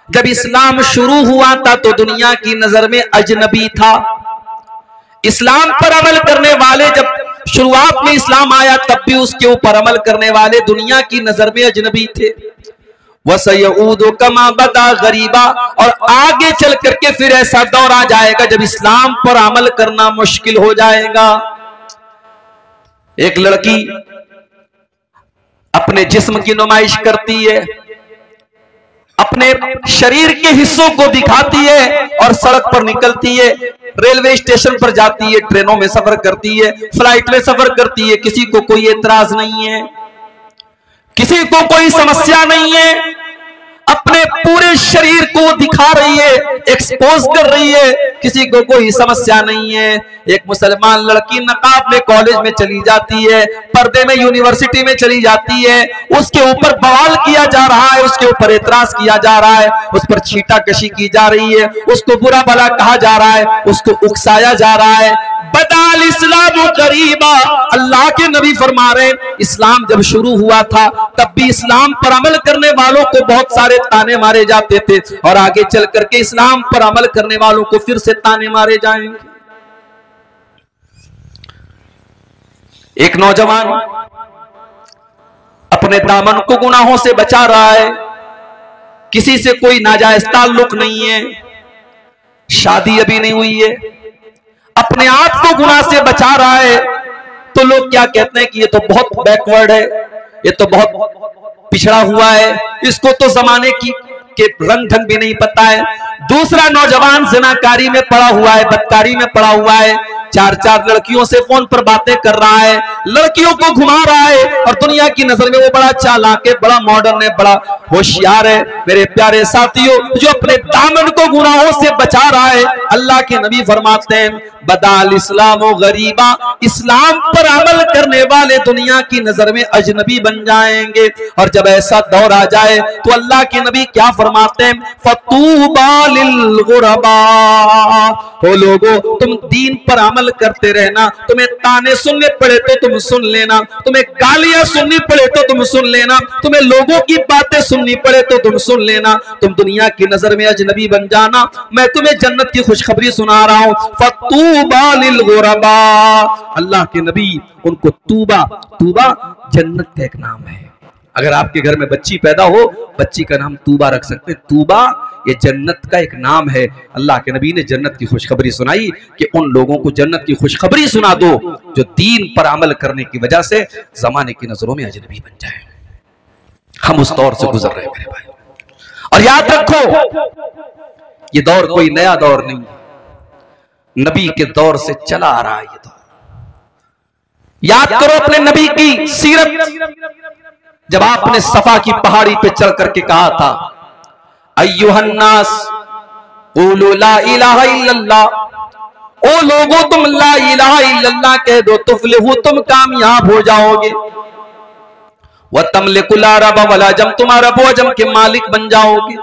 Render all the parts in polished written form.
जब इस्लाम शुरू हुआ था तो दुनिया की नजर में अजनबी था। इस्लाम पर अमल करने वाले, जब शुरुआत में इस्लाम आया तब भी उसके ऊपर अमल करने वाले दुनिया की नजर में अजनबी थे। वसयऊदु कमा बदा गरीबा, और आगे चल करके फिर ऐसा दौर आ जाएगा जब इस्लाम पर अमल करना मुश्किल हो जाएगा। एक लड़की अपने जिस्म की नुमाइश करती है, अपने शरीर के हिस्सों को दिखाती है और सड़क पर निकलती है, रेलवे स्टेशन पर जाती है, ट्रेनों में सफर करती है, फ्लाइट में सफर करती है, किसी को कोई एतराज नहीं है, किसी को कोई समस्या नहीं है। अपने पूरे शरीर को दिखा रही है, एक्सपोज कर रही है, किसी को कोई समस्या नहीं है। एक मुसलमान लड़की नकाब में कॉलेज में चली जाती है, पर्दे में यूनिवर्सिटी में चली जाती है, उसके ऊपर बवाल किया जा रहा है, उसके ऊपर एतराज किया जा रहा है, उस पर छींटाकशी की जा रही है, उसको बुरा भला कहा जा रहा है, उसको उकसाया जा रहा है। बदाल इस्लाम गरीबा, अल्लाह के नबी फरमा रहे इस्लाम जब शुरू हुआ था तब भी इस्लाम पर अमल करने वालों को बहुत सारे ताने मारे जाते थे, और आगे चल करके इस्लाम पर अमल करने वालों को फिर से ताने मारे जाएंगे। एक नौजवान अपने दामन को गुनाहों से बचा रहा है, किसी से कोई नाजायज ताल्लुक नहीं है, शादी अभी नहीं हुई है, अपने आप को गुनाह से बचा रहा है, तो लोग क्या कहते हैं कि ये तो बहुत बैकवर्ड है, ये तो बहुत पिछड़ा हुआ है, इसको तो जमाने के रंग ढंग भी नहीं पता है। दूसरा नौजवान ज़िनाकारी में पड़ा हुआ है, बदकारी में पड़ा हुआ है, चार चार लड़कियों से फोन पर बातें कर रहा है, लड़कियों को घुमा रहा है, और दुनिया की नजर में वो बड़ा चालाक है, बड़ा मॉडर्न है, बड़ा होशियार है। मेरे प्यारे साथियों, जो अपने दामन को गुनाहों से बचा रहा है, अल्लाह के नबी फरमाते हैं बदाल इस्लाम गरीबा, इस्लाम पर अमल करने वाले दुनिया की नजर में अजनबी बन जाएंगे। और जब ऐसा दौर आ जाए तो अल्लाह के नबी क्या फरमाते हैं, फतूबा लिल गुरबा, हो लोगो तुम दीन पर अमल करते रहना, तुम्हें ताने सुनने पड़े तो तुम सुन लेना, तुम्हें गालियां सुननी पड़े तो तुम सुन लेना, तुम्हें लोगों की बातें सुननी पड़े तो तुम सुन लेना, तुम दुनिया की नजर में अजनबी बन जाना, मैं तुम्हें जन्नत की खुशखबरी सुना रहा हूं। फतूबा लिल गुरबा, अल्लाह के नबी उनको तूबा, तूबा जन्नत का एक नाम है। अगर आपके घर में बच्ची पैदा हो, बच्ची का नाम तूबा रख सकते हैं। तूबा ये जन्नत का एक नाम है। अल्लाह के नबी ने जन्नत की खुशखबरी सुनाई कि उन लोगों को जन्नत की खुशखबरी सुना दो जो दीन पर अमल करने की वजह से जमाने की नजरों में अजनबी बन जाए। हम उस दौर से गुजर रहे हैं मेरे भाई, और याद रखो ये दौर कोई नया दौर नहीं, नबी के दौर से चला आ रहा है ये दौर। याद करो अपने नबी की सीरत, जब आपने सफा की पहाड़ी पे चढ़ करके कहा था अय्युहन्नास क़ूलू ला इलाहा इल्लल्लाह, ओ लोगों तुम ला इलाहा इल्लल्लाह कह दो तुफ्लिहू, तुम कामयाब हो जाओगे, व तमलिकुल अरब वल अजम, तुम अरब व अजम के मालिक बन जाओगे।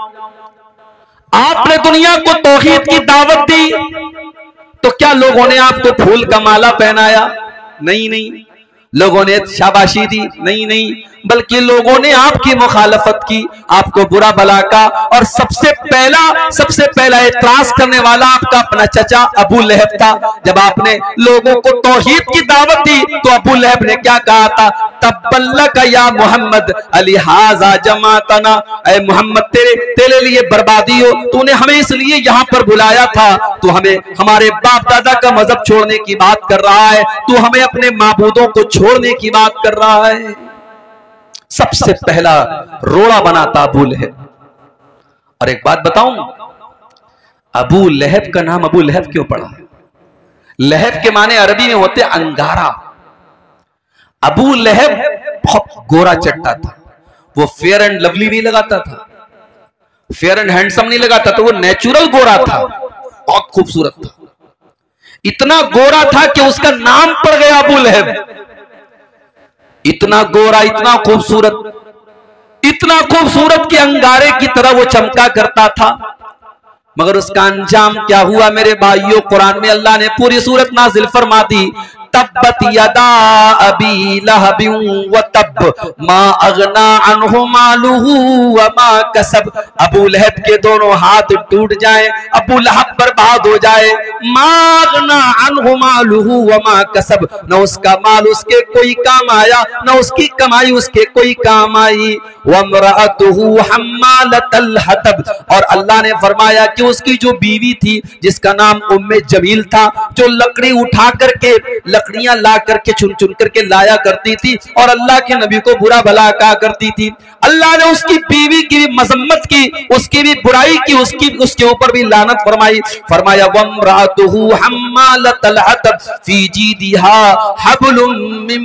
आपने दुनिया को तौहीद की दावत दी तो क्या लोगों ने आपको फूल का माला पहनाया? नहीं नहीं। लोगों ने शाबाशी दी? नहीं नहीं। बल्कि लोगों ने आपकी मुखालफत की, आपको बुरा भला कहा, और सबसे पहला एतराज करने वाला आपका अपना चचा अबू लहब था। जब आपने लोगों को तौहीद की दावत दी तो अबू लहब ने क्या कहा था, तब्बल्लक या मोहम्मद अलिहाजा जमातना, ऐ मोहम्मद तेरे लिए बर्बादी हो, तूने हमें इसलिए यहाँ पर बुलाया था, तू हमें हमारे बाप दादा का मजहब छोड़ने की बात कर रहा है, तू हमें अपने माबूदों को छोड़ने की बात कर रहा है। सबसे पहला रोड़ा बना था अबू लहब। और एक बात बताऊं, अबू लहब का नाम अबू लहब क्यों पड़ा? लहब के माने अरबी में होते अंगारा। अबू लहब बहुत गोरा चट्टा था, वो फेयर एंड लवली नहीं लगाता था, फेयर एंड हैंडसम नहीं लगाता था, वो नेचुरल गोरा था, बहुत खूबसूरत था। इतना गोरा था कि उसका नाम पड़ गया अबू लहब। इतना गोरा, इतना खूबसूरत कि अंगारे की तरह वो चमका करता था। मगर उसका अंजाम क्या हुआ मेरे भाइयों? कुरान में अल्लाह ने पूरी सूरत नाजिल फरमा दी, तब्बत यदा अबी लहबिन व तब मा अगना अन्हु मालुहु व मा कसब। अबू लहब के दोनों हाथ टूट जाएं, अबू लहब बर्बाद हो जाए। मा अगना अन्हु मालुहु व मा कसब, न उसका माल उसके कोई काम आया, न उसकी कमाई उसके कोई काम आई। व इम्राअतुहु हम्मालतल हतब, और अल्लाह ने फरमाया कि उसकी जो बीवी थी जिसका नाम उम्मे जमील था, जो लकड़ी उठा करके लकड़ियां ला करके चुन चुन करके लाया करती थी और अल्लाह के नबी को बुरा भला कहा करती थी, अल्लाह ने उसकी बीवी की भी मजम्मत की, उसकी भी बुराई की, उसके ऊपर भी लानत फरमाई। फरमाया वम्रातुहु हम्मालतल हतब फी जीदिहा हब्लुम मिन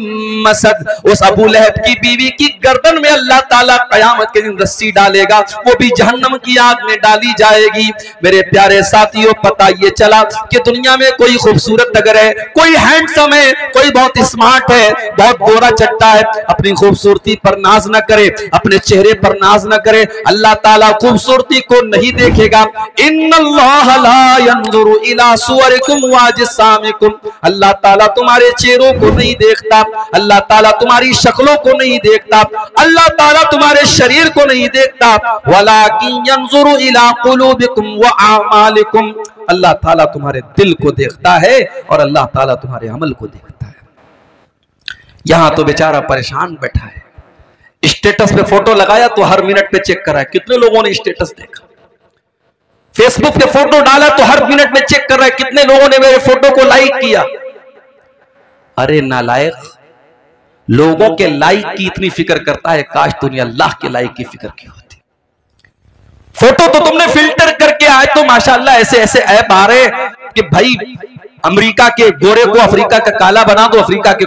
मसद, उस अबू लहब की बीवी की गर्दन में अल्लाह ताला कयामत के दिन रस्सी डालेगा, वो भी जहन्नम की आग में डाली जाएगी। मेरे प्यारे साथियों, पता ये चला कि दुनिया में कोई खूबसूरत अगर है, कोई हैंडसम है, कोई बहुत स्मार्ट है, बहुत गोरा चट्टा है, अपनी खूबसूरती पर नाज न करे, अपने चेहरे पर नाज न करे। अल्लाह ताला खूबसूरती को नहीं देखेगा। इन्नल्लाह ला यंजुरु इला सुवरिकुम व अजसामिकुम, अल्लाह ताला तुम्हारे चेहरों को नहीं देखता, अल्लाह ताला तुम्हारी शक्लों को नहीं देखता, अल्लाह ताला तुम्हारे शरीर को नहीं देखता, वलाकिन यंजुरु इला कुलूबिकुम व आमालिकुम, अल्लाह ताला तुम्हारे दिल को देखता है और अल्लाह ताला तुम्हारे अमल को देखता है। यहां तो बेचारा परेशान बैठा है, स्टेटस पे फोटो लगाया तो हर मिनट पे चेक करा है कितने लोगों ने स्टेटस देखा, फेसबुक पे फोटो डाला तो हर मिनट में चेक कर रहा है कितने लोगों ने मेरे फोटो को लाइक किया। अरे नालायक, लोगों के लाइक की इतनी फिक्र करता है, काश तूने अल्लाह के लाइक की फिक्र की होती। फोटो तो तुमने फिल्टर करके आए तो माशाल्लाह ऐसे ऐसे ऐप आ रहे कि भाई अमेरिका के गोरे को अफ्रीका का काला बना दो, अफ्रीका के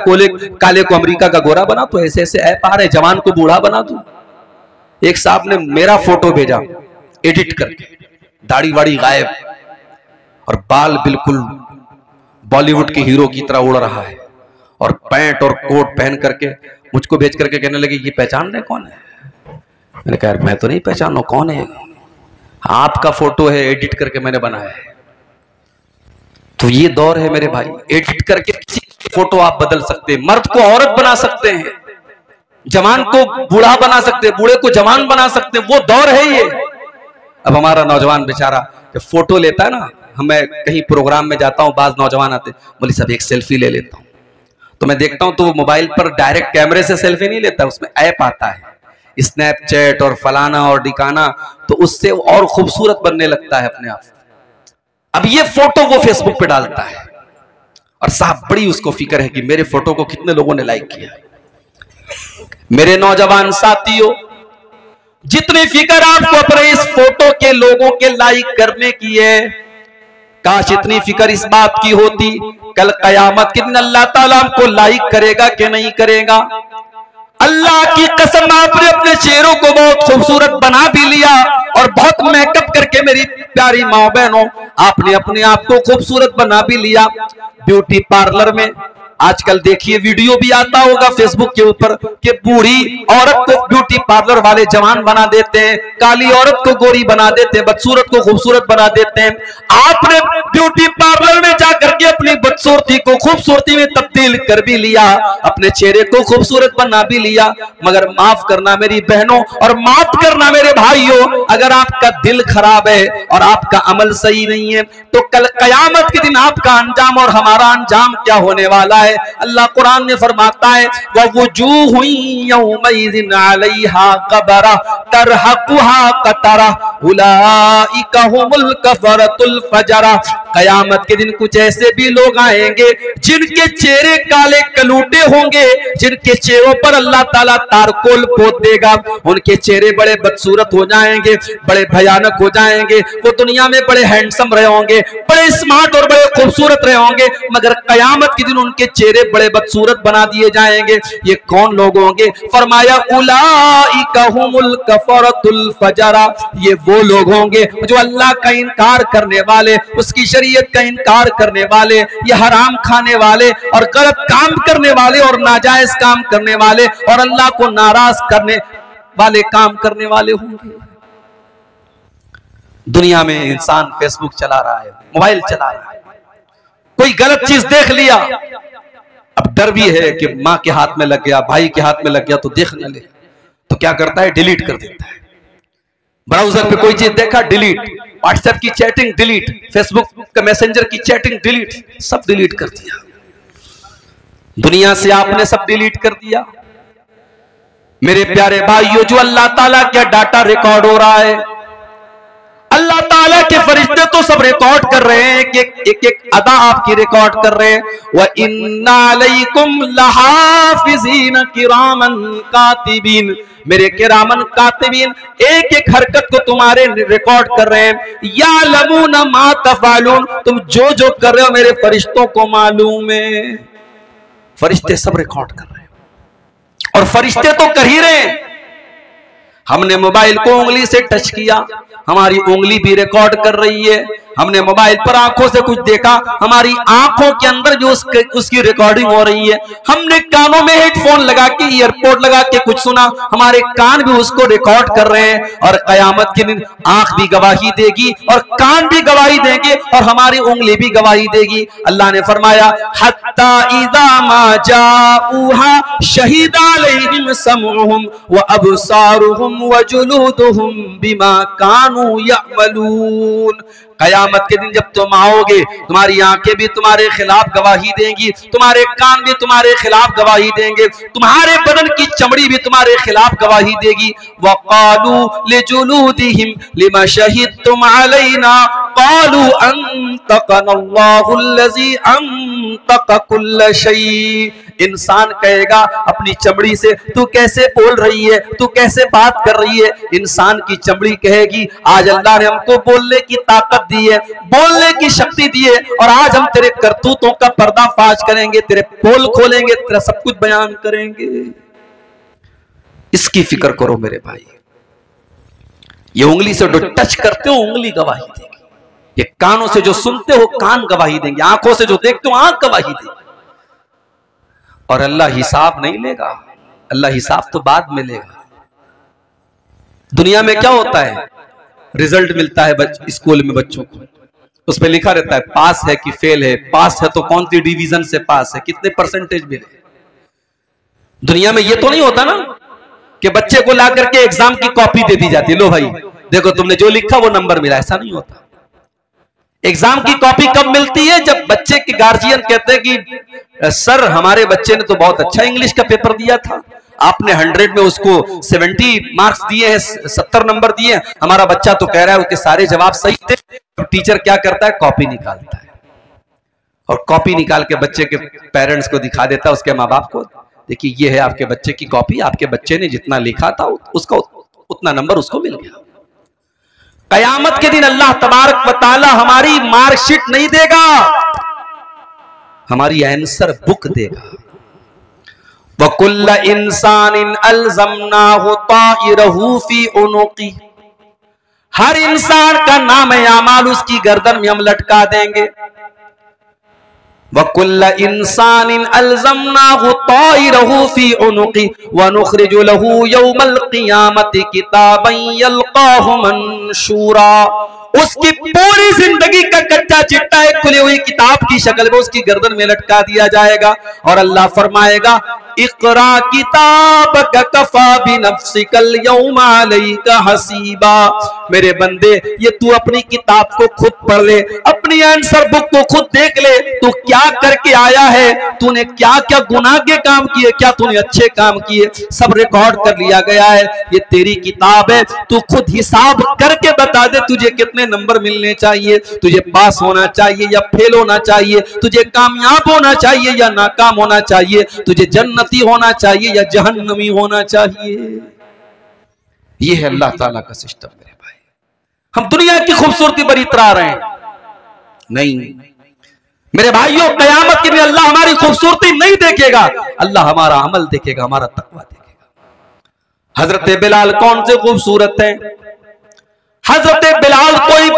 काले को अमेरिका का गोरा बना दो, ऐसे ऐसे ऐप आ रहे, जवान को बूढ़ा बना दो। एक साहब ने मेरा फोटो भेजा एडिट करके, दाढ़ी वाड़ी गायब और बाल बिल्कुल बॉलीवुड के हीरो की तरह उड़ रहा है और पैंट और कोट पहन करके मुझको भेज करके कहने लगे ये पहचान रहे कौन है? मैंने कहा मैं तो नहीं पहचान रहा, कौन है? आपका फोटो है, एडिट करके मैंने बनाया है। तो ये दौर है मेरे भाई, एडिट करके किसी की फोटो आप बदल सकते हैं, मर्द को औरत बना सकते हैं, जवान को बूढ़ा बना सकते हैं, बूढ़े को जवान बना सकते हैं, वो दौर है ये। अब हमारा नौजवान बेचारा जब फोटो लेता है ना, मैं कहीं प्रोग्राम में जाता हूं, बाज नौजवान आते, बोले सब एक सेल्फी ले लेता हूं, तो मैं देखता हूं तो वो मोबाइल पर डायरेक्ट कैमरे से सेल्फी नहीं लेता, उसमें ऐप आता है स्नैपचैट और फलाना और डिकाना, तो उससे और खूबसूरत बनने लगता है अपने आप। अब ये फोटो वो फेसबुक पे डालता है और साहब बड़ी उसको फिक्र है कि मेरे फोटो को कितने लोगों ने लाइक किया। मेरे नौजवान साथियों, जितनी फिक्र आपको अपने इस फोटो के लोगों के लाइक करने की है, काश इतनी फिक्र इस बात की होती कल कयामत के दिन अल्लाह ताला हमको लाइक करेगा कि नहीं करेगा। अल्लाह की कसम, आपने अपने चेहरों को बहुत खूबसूरत बना भी लिया और बहुत मेकअप करके मेरी प्यारी माँ बहनों, आपने अपने आप को खूबसूरत बना भी लिया। ब्यूटी पार्लर में आजकल देखिए वीडियो भी आता होगा फेसबुक के ऊपर कि बूढ़ी औरत को ब्यूटी पार्लर वाले जवान बना देते हैं, काली औरत को गोरी बना देते हैं, बदसूरत को खूबसूरत बना देते हैं। आपने ब्यूटी पार्लर में जाकर के अपनी बदसूरती को खूबसूरती में तब्दील कर भी लिया, अपने चेहरे को खूबसूरत बना भी लिया, मगर माफ करना मेरी बहनों और माफ करना मेरे भाइयों, अगर आपका दिल खराब है और आपका अमल सही नहीं है तो कल कयामत के दिन आपका अंजाम और हमारा अंजाम क्या होने वाला है। अल्लाह कुरान में फरमाता है ववुजूहु यौमइज़िन अलैहा ग़बरा तरहकुहा क़तरा उलाइका हुमुल कफ़रतुल फ़जरा। कयामत के दिन कुछ ऐसे भी लोग आएंगे जिनके चेहरे काले कलूटे होंगे, जिनके चेहरों पर अल्लाह ताला तारकोल पोत देगा, उनके चेहरे बड़े बदसूरत हो जाएंगे, बड़े भयानक हो जाएंगे। वो दुनिया में बड़े हैंडसम रहे होंगे, बड़े स्मार्ट और बड़े खूबसूरत रहे होंगे, मगर कयामत के दिन उनके चेहरे बड़े बदसूरत बना दिए जाएंगे। ये कौन लोग होंगे? फरमाया उलाइका हुमुल कफ़रतुल फ़जरा, ये वो लोग होंगे जो अल्लाह का इनकार करने वाले, उसकी शरीयत का इनकार करने वाले, ये हराम खाने वाले और गलत काम करने वाले और नाजायज काम करने वाले और अल्लाह को नाराज करने वाले काम करने वाले होंगे। दुनिया में इंसान फेसबुक चला रहा है, मोबाइल चला रहा है, कोई गलत चीज देख लिया, अब डर भी है कि माँ के हाथ में लग गया, भाई के हाथ में लग गया तो देख न ले, तो क्या करता है, डिलीट कर देता है। ब्राउजर पे कोई चीज देखा, डिलीट, व्हाट्सएप की चैटिंग डिलीट, फेसबुक का मैसेंजर की चैटिंग डिलीट, सब डिलीट कर दिया। दुनिया से आपने सब डिलीट कर दिया। मेरे प्यारे भाइयों, जो अल्लाह ताला का डाटा रिकॉर्ड हो रहा है, अल्लाह ताला के फरिश्ते तो सब रिकॉर्ड कर रहे हैं, एक एक अदा आपकी रिकॉर्ड कर रहे हैं। व इन्ना अलैकुम लहाफिज़ीन किरामन कातिबीन, मेरे किरामन कातिबीन एक एक हरकत को तुम्हारे रिकॉर्ड कर रहे हैं। यालमूना मा तफअलून, तुम जो जो कर रहे हो मेरे फरिश्तों को मालूम है। फरिश्ते सब रिकॉर्ड कर रहे हैं, और फरिश्ते तो कर ही रहे हैं। हमने मोबाइल को उंगली से टच किया, हमारी उंगली भी रिकॉर्ड कर रही है। हमने मोबाइल पर आंखों से कुछ देखा, हमारी आंखों के अंदर भी उसकी रिकॉर्डिंग हो रही है। हमने कानों में हेडफोन लगा के, ईयरपोर्ट लगा के कुछ सुना, हमारे कान भी उसको रिकॉर्ड कर रहे हैं। और कयामत के दिन आंख भी गवाही देगी और कान भी गवाही देंगे और हमारी उंगली भी गवाही देगी। अल्लाह ने फरमाया, हत्ता इज़ा मा जाऊहा शहीदा अलैहिम समउहुम व अबसारुहुम व जुलूदुहुम बिमा कानू यअमलून। कयामत के दिन जब तुम आओगे, तुम्हारी आंखें भी तुम्हारे खिलाफ गवाही देंगी, तुम्हारे कान भी तुम्हारे खिलाफ गवाही देंगे, तुम्हारे बदन की चमड़ी भी तुम्हारे खिलाफ गवाही देगी। वक़ालू लिजुलूदिहिम लिमा शहिदतुम अलैना क़ालू अंतक़नल्लाहु अल्लज़ी अंतक़ कुल्ल शै। इंसान कहेगा अपनी चमड़ी से, तू कैसे बोल रही है, तू कैसे बात कर रही है। इंसान की चमड़ी कहेगी, आज अल्लाह ने हमको बोलने की ताकत दी है, बोलने की शक्ति दी है, और आज हम तेरे करतूतों का पर्दाफाश करेंगे, तेरे पोल खोलेंगे, तेरा सब कुछ बयान करेंगे। इसकी फिक्र करो मेरे भाई। ये उंगली से जो टच करते हो उंगली गवाही देगी, ये कानों से जो सुनते हो कान गवाही देंगे, आंखों से जो देखते हो आंख गवाही देगी। और अल्लाह हिसाब नहीं लेगा, अल्लाह हिसाब तो बाद में लेगा। दुनिया में क्या होता है, रिजल्ट मिलता है स्कूल में बच्चों को, उस पर लिखा रहता है पास है कि फेल है, पास है तो कौन सी डिवीजन से पास है, कितने परसेंटेज मिले। दुनिया में ये तो नहीं होता ना कि बच्चे को ला करके एग्जाम की कॉपी दे दी जाती है, लो भाई देखो तुमने जो लिखा वो नंबर मिला, ऐसा नहीं होता। एग्जाम की कॉपी कब मिलती है, जब बच्चे के गार्जियन कहते हैं कि सर हमारे बच्चे ने तो बहुत अच्छा इंग्लिश का पेपर दिया था, आपने 100 में उसको 70 मार्क्स दिए हैं, 70 नंबर दिए, हमारा बच्चा तो कह रहा है उसके सारे जवाब सही थे। तो टीचर क्या करता है, कॉपी निकालता है और कॉपी निकाल के बच्चे के पेरेंट्स को दिखा देता है, उसके माँ बाप को, देखिए ये है आपके बच्चे की कॉपी, आपके बच्चे ने जितना लिखा था उसका उतना नंबर उसको मिल गया। कयामत के दिन अल्लाह तबारक व तआला हमारी मार्कशीट नहीं देगा, हमारी आंसर बुक देगा। वकुल्ल इंसानिन अलज़मनाहु ताइरहु फी उनुक़ी, हर इंसान का नाम आमाल उसकी गर्दन में हम लटका देंगे। वकुल्ल इंसानिन अलज़मनाहु ताइरहु फी उनुक़ी व नुख़रिजु लहू यौमल क़ियामति किताबन यल्क़ाहु मंशूरा। उसकी पूरी जिंदगी का कच्चा चिट्ठा एक खुली हुई किताब की शक्ल में उसकी गर्दन में लटका दिया जाएगा और अल्लाह फरमाएगा, इक़रा किताबक कफ़ा बिनफ़्सिकल यौमा अलैका हसीबा। मेरे बंदे ये तू अपनी किताब को खुद पढ़ ले, अपनी आंसर बुक को खुद देख ले, तू क्या करके आया है, तूने क्या क्या गुनाह के काम किए, क्या तूने अच्छे काम किए, सब रिकॉर्ड कर लिया गया है। ये तेरी किताब है, तू खुद हिसाब करके बता दे तुझे कितने नंबर मिलने चाहिए, तुझे पास होना चाहिए या फेल होना चाहिए, तुझे कामयाब होना चाहिए या नाकाम होना चाहिए, तुझे जन्नती होना चाहिए या जहन्नमी होना चाहिए। ये है अल्लाह ताला का सिस्टम मेरे भाई। हम दुनिया की खूबसूरती पर इतरा रहे हैं, नहीं मेरे भाइयों, कयामत के दिन अल्लाह हमारी खूबसूरती नहीं देखेगा, अल्लाह हमारा अमल देखेगा, हमारा तकवा देखेगा। हजरत बिलाल कौन से खूबसूरत हैं, हजरत बिलाल कोई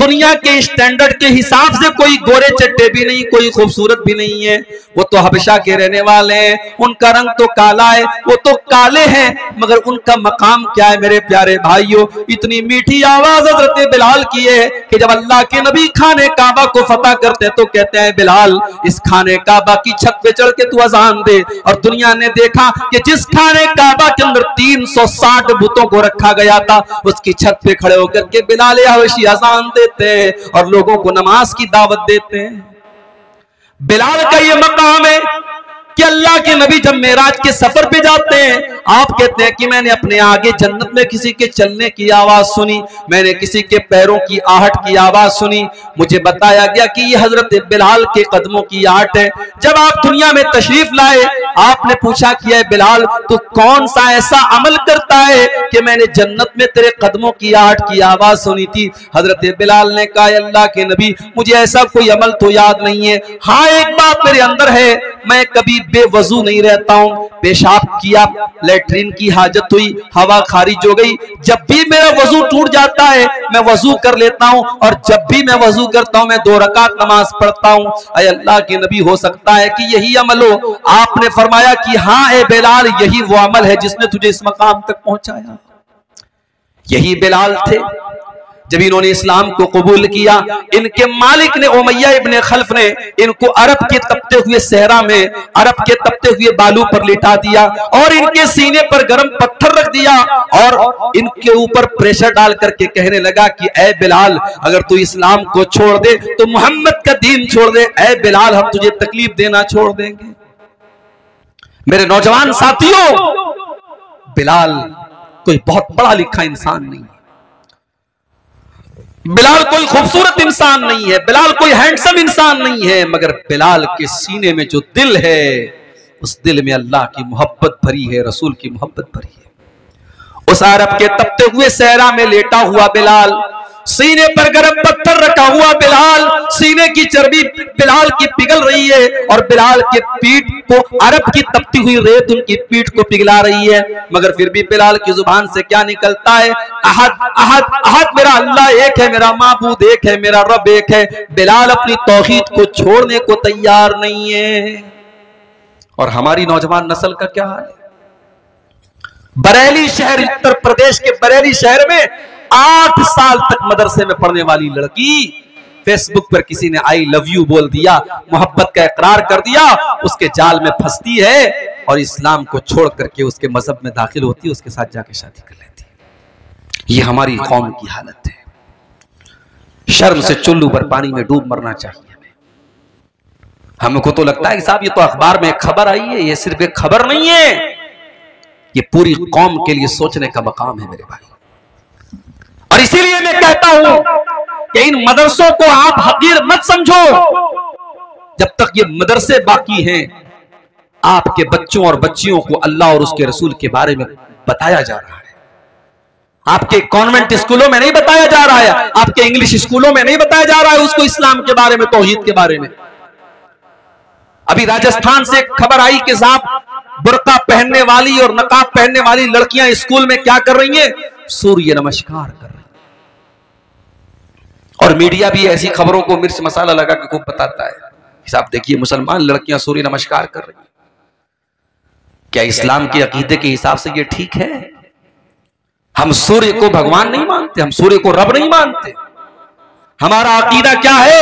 दुनिया के स्टैंडर्ड के हिसाब से कोई गोरे चट्टे भी नहीं, कोई खूबसूरत भी नहीं है। वो तो हबशा के रहने वाले हैं, उनका रंग तो काला है, वो तो काले हैं, मगर उनका मकाम क्या है मेरे प्यारे भाइयों। इतनी मीठी आवाज हजरत बिलाल की है कि जब अल्लाह के नबी खाने काबा को फतह करते तो कहते हैं बिलाल इस खाने काबा की छत पे चढ़ के तू अजान दे। और दुनिया ने देखा कि जिस खाने काबा के अंदर 360 बुतों को रखा गया था, उसकी छत पे खड़े होकर के बिलाल हबशी अजान देते हैं और लोगों को नमाज की दावत देते हैं। बिलाल का ये मकाम है कि अल्लाह के नबी जब मेराज के सफर पे जाते हैं, आप कहते हैं कि मैंने अपने आगे जन्नत में किसी के चलने की आवाज सुनी, मैंने किसी के पैरों की आहट की आवाज सुनी, मुझे बताया गया कि ये हजरत बिलाल के कदमों की आहट है। जब आप दुनिया में तशरीफ लाए, आपने पूछा कि बिलाल तू कौन सा ऐसा अमल करता है कि मैंने जन्नत में तेरे कदमों की आहट की आवाज सुनी थी। हजरत बिलाल ने कहा अल्लाह के नबी मुझे ऐसा कोई अमल तो याद नहीं है, हाँ एक बात मेरे अंदर है, मैं कभी बेवजू नहीं रहता हूं। पेशाब किया, लेटरिन की हाजत हुई, हवा खारिज हो गई, जब भी मेरा वजू टूट जाता है मैं वजू कर लेता हूं, और जब भी मैं वजू करता हूं मैं 2 रकात नमाज पढ़ता हूं। अय अल्लाह के नबी हो सकता है कि यही अमल हो। आपने फरमाया कि हाँ ए बिलाल यही वो अमल है जिसने तुझे इस मकाम तक पहुंचाया। यही बिलाल थे जब इन्होंने इस्लाम को कबूल किया, इनके मालिक ने उमैया इब्ने खल्फ ने इनको अरब के तपते हुए सहरा में, अरब के तपते हुए बालू पर लिटा दिया और इनके सीने पर गर्म पत्थर रख दिया और इनके ऊपर प्रेशर डाल करके कहने लगा कि ऐ बिलाल अगर तू इस्लाम को छोड़ दे तो मोहम्मद का दीन छोड़ दे, ऐ बिलाल हम तुझे तकलीफ देना छोड़ देंगे। मेरे नौजवान साथियों, बिलाल कोई बहुत पढ़ा लिखा इंसान नहीं है, बिलाल कोई खूबसूरत इंसान नहीं है, बिलाल कोई हैंडसम इंसान नहीं है, मगर बिलाल के सीने में जो दिल है उस दिल में अल्लाह की मोहब्बत भरी है, रसूल की मोहब्बत भरी है। उस अरब के तपते हुए सहरा में लेटा हुआ बिलाल, सीने पर गर्म पत्थर रखा हुआ बिलाल, सीने की चर्बी बिलाल की पिघल रही है और बिलाल के पीठ को अरब की तपती हुई रेत उनकी पीठ को पिघला रही है, मगर फिर भी बिलाल की जुबान से क्या निकलता है? अहद अहद अहद, मेरा अल्लाह एक है, मेरा माबूद एक है, मेरा रब एक है। बिलाल अपनी तौहीद को छोड़ने को तैयार नहीं है। और हमारी नौजवान नस्ल का क्या हाल है? बरेली शहर, उत्तर प्रदेश के बरेली शहर में 8 साल तक मदरसे में पढ़ने वाली लड़की फेसबुक पर किसी ने आई लव यू बोल दिया, मोहब्बत का इकरार कर दिया, उसके जाल में फंसती है और इस्लाम को छोड़ करके उसके मजहब में दाखिल होती है, उसके साथ जाके शादी कर लेती है। ये हमारी कौम की हालत है। शर्म से चुल्लू पर पानी में डूब मरना चाहिए हमें। हमको तो लगता है कि साहब ये तो अखबार में एक खबर आई है, ये सिर्फ एक खबर नहीं है, ये पूरी कौम के लिए सोचने का मकाम है मेरे भाई। और इसीलिए मैं कहता हूं कि इन मदरसों को आप हकीर मत समझो। जब तक ये मदरसे बाकी हैं, आपके बच्चों और बच्चियों को अल्लाह और उसके रसूल के बारे में बताया जा रहा है। आपके कॉन्वेंट स्कूलों में नहीं बताया जा रहा है, आपके इंग्लिश स्कूलों में नहीं बताया जा रहा है उसको इस्लाम के बारे में, तौहीद के बारे में। अभी राजस्थान से खबर आई कि साहब बुर्का पहनने वाली और नकाब पहनने वाली लड़कियां स्कूल में क्या कर रही हैं? सूर्य नमस्कार कर रही हैं। और मीडिया भी ऐसी खबरों को मिर्च मसाला लगा के खूब बताता है, साहब देखिए मुसलमान लड़कियां सूर्य नमस्कार कर रही हैं। क्या इस्लाम के अकीदे के हिसाब से ये ठीक है? हम सूर्य को भगवान नहीं मानते, हम सूर्य को रब नहीं मानते। हमारा अकीदा क्या है?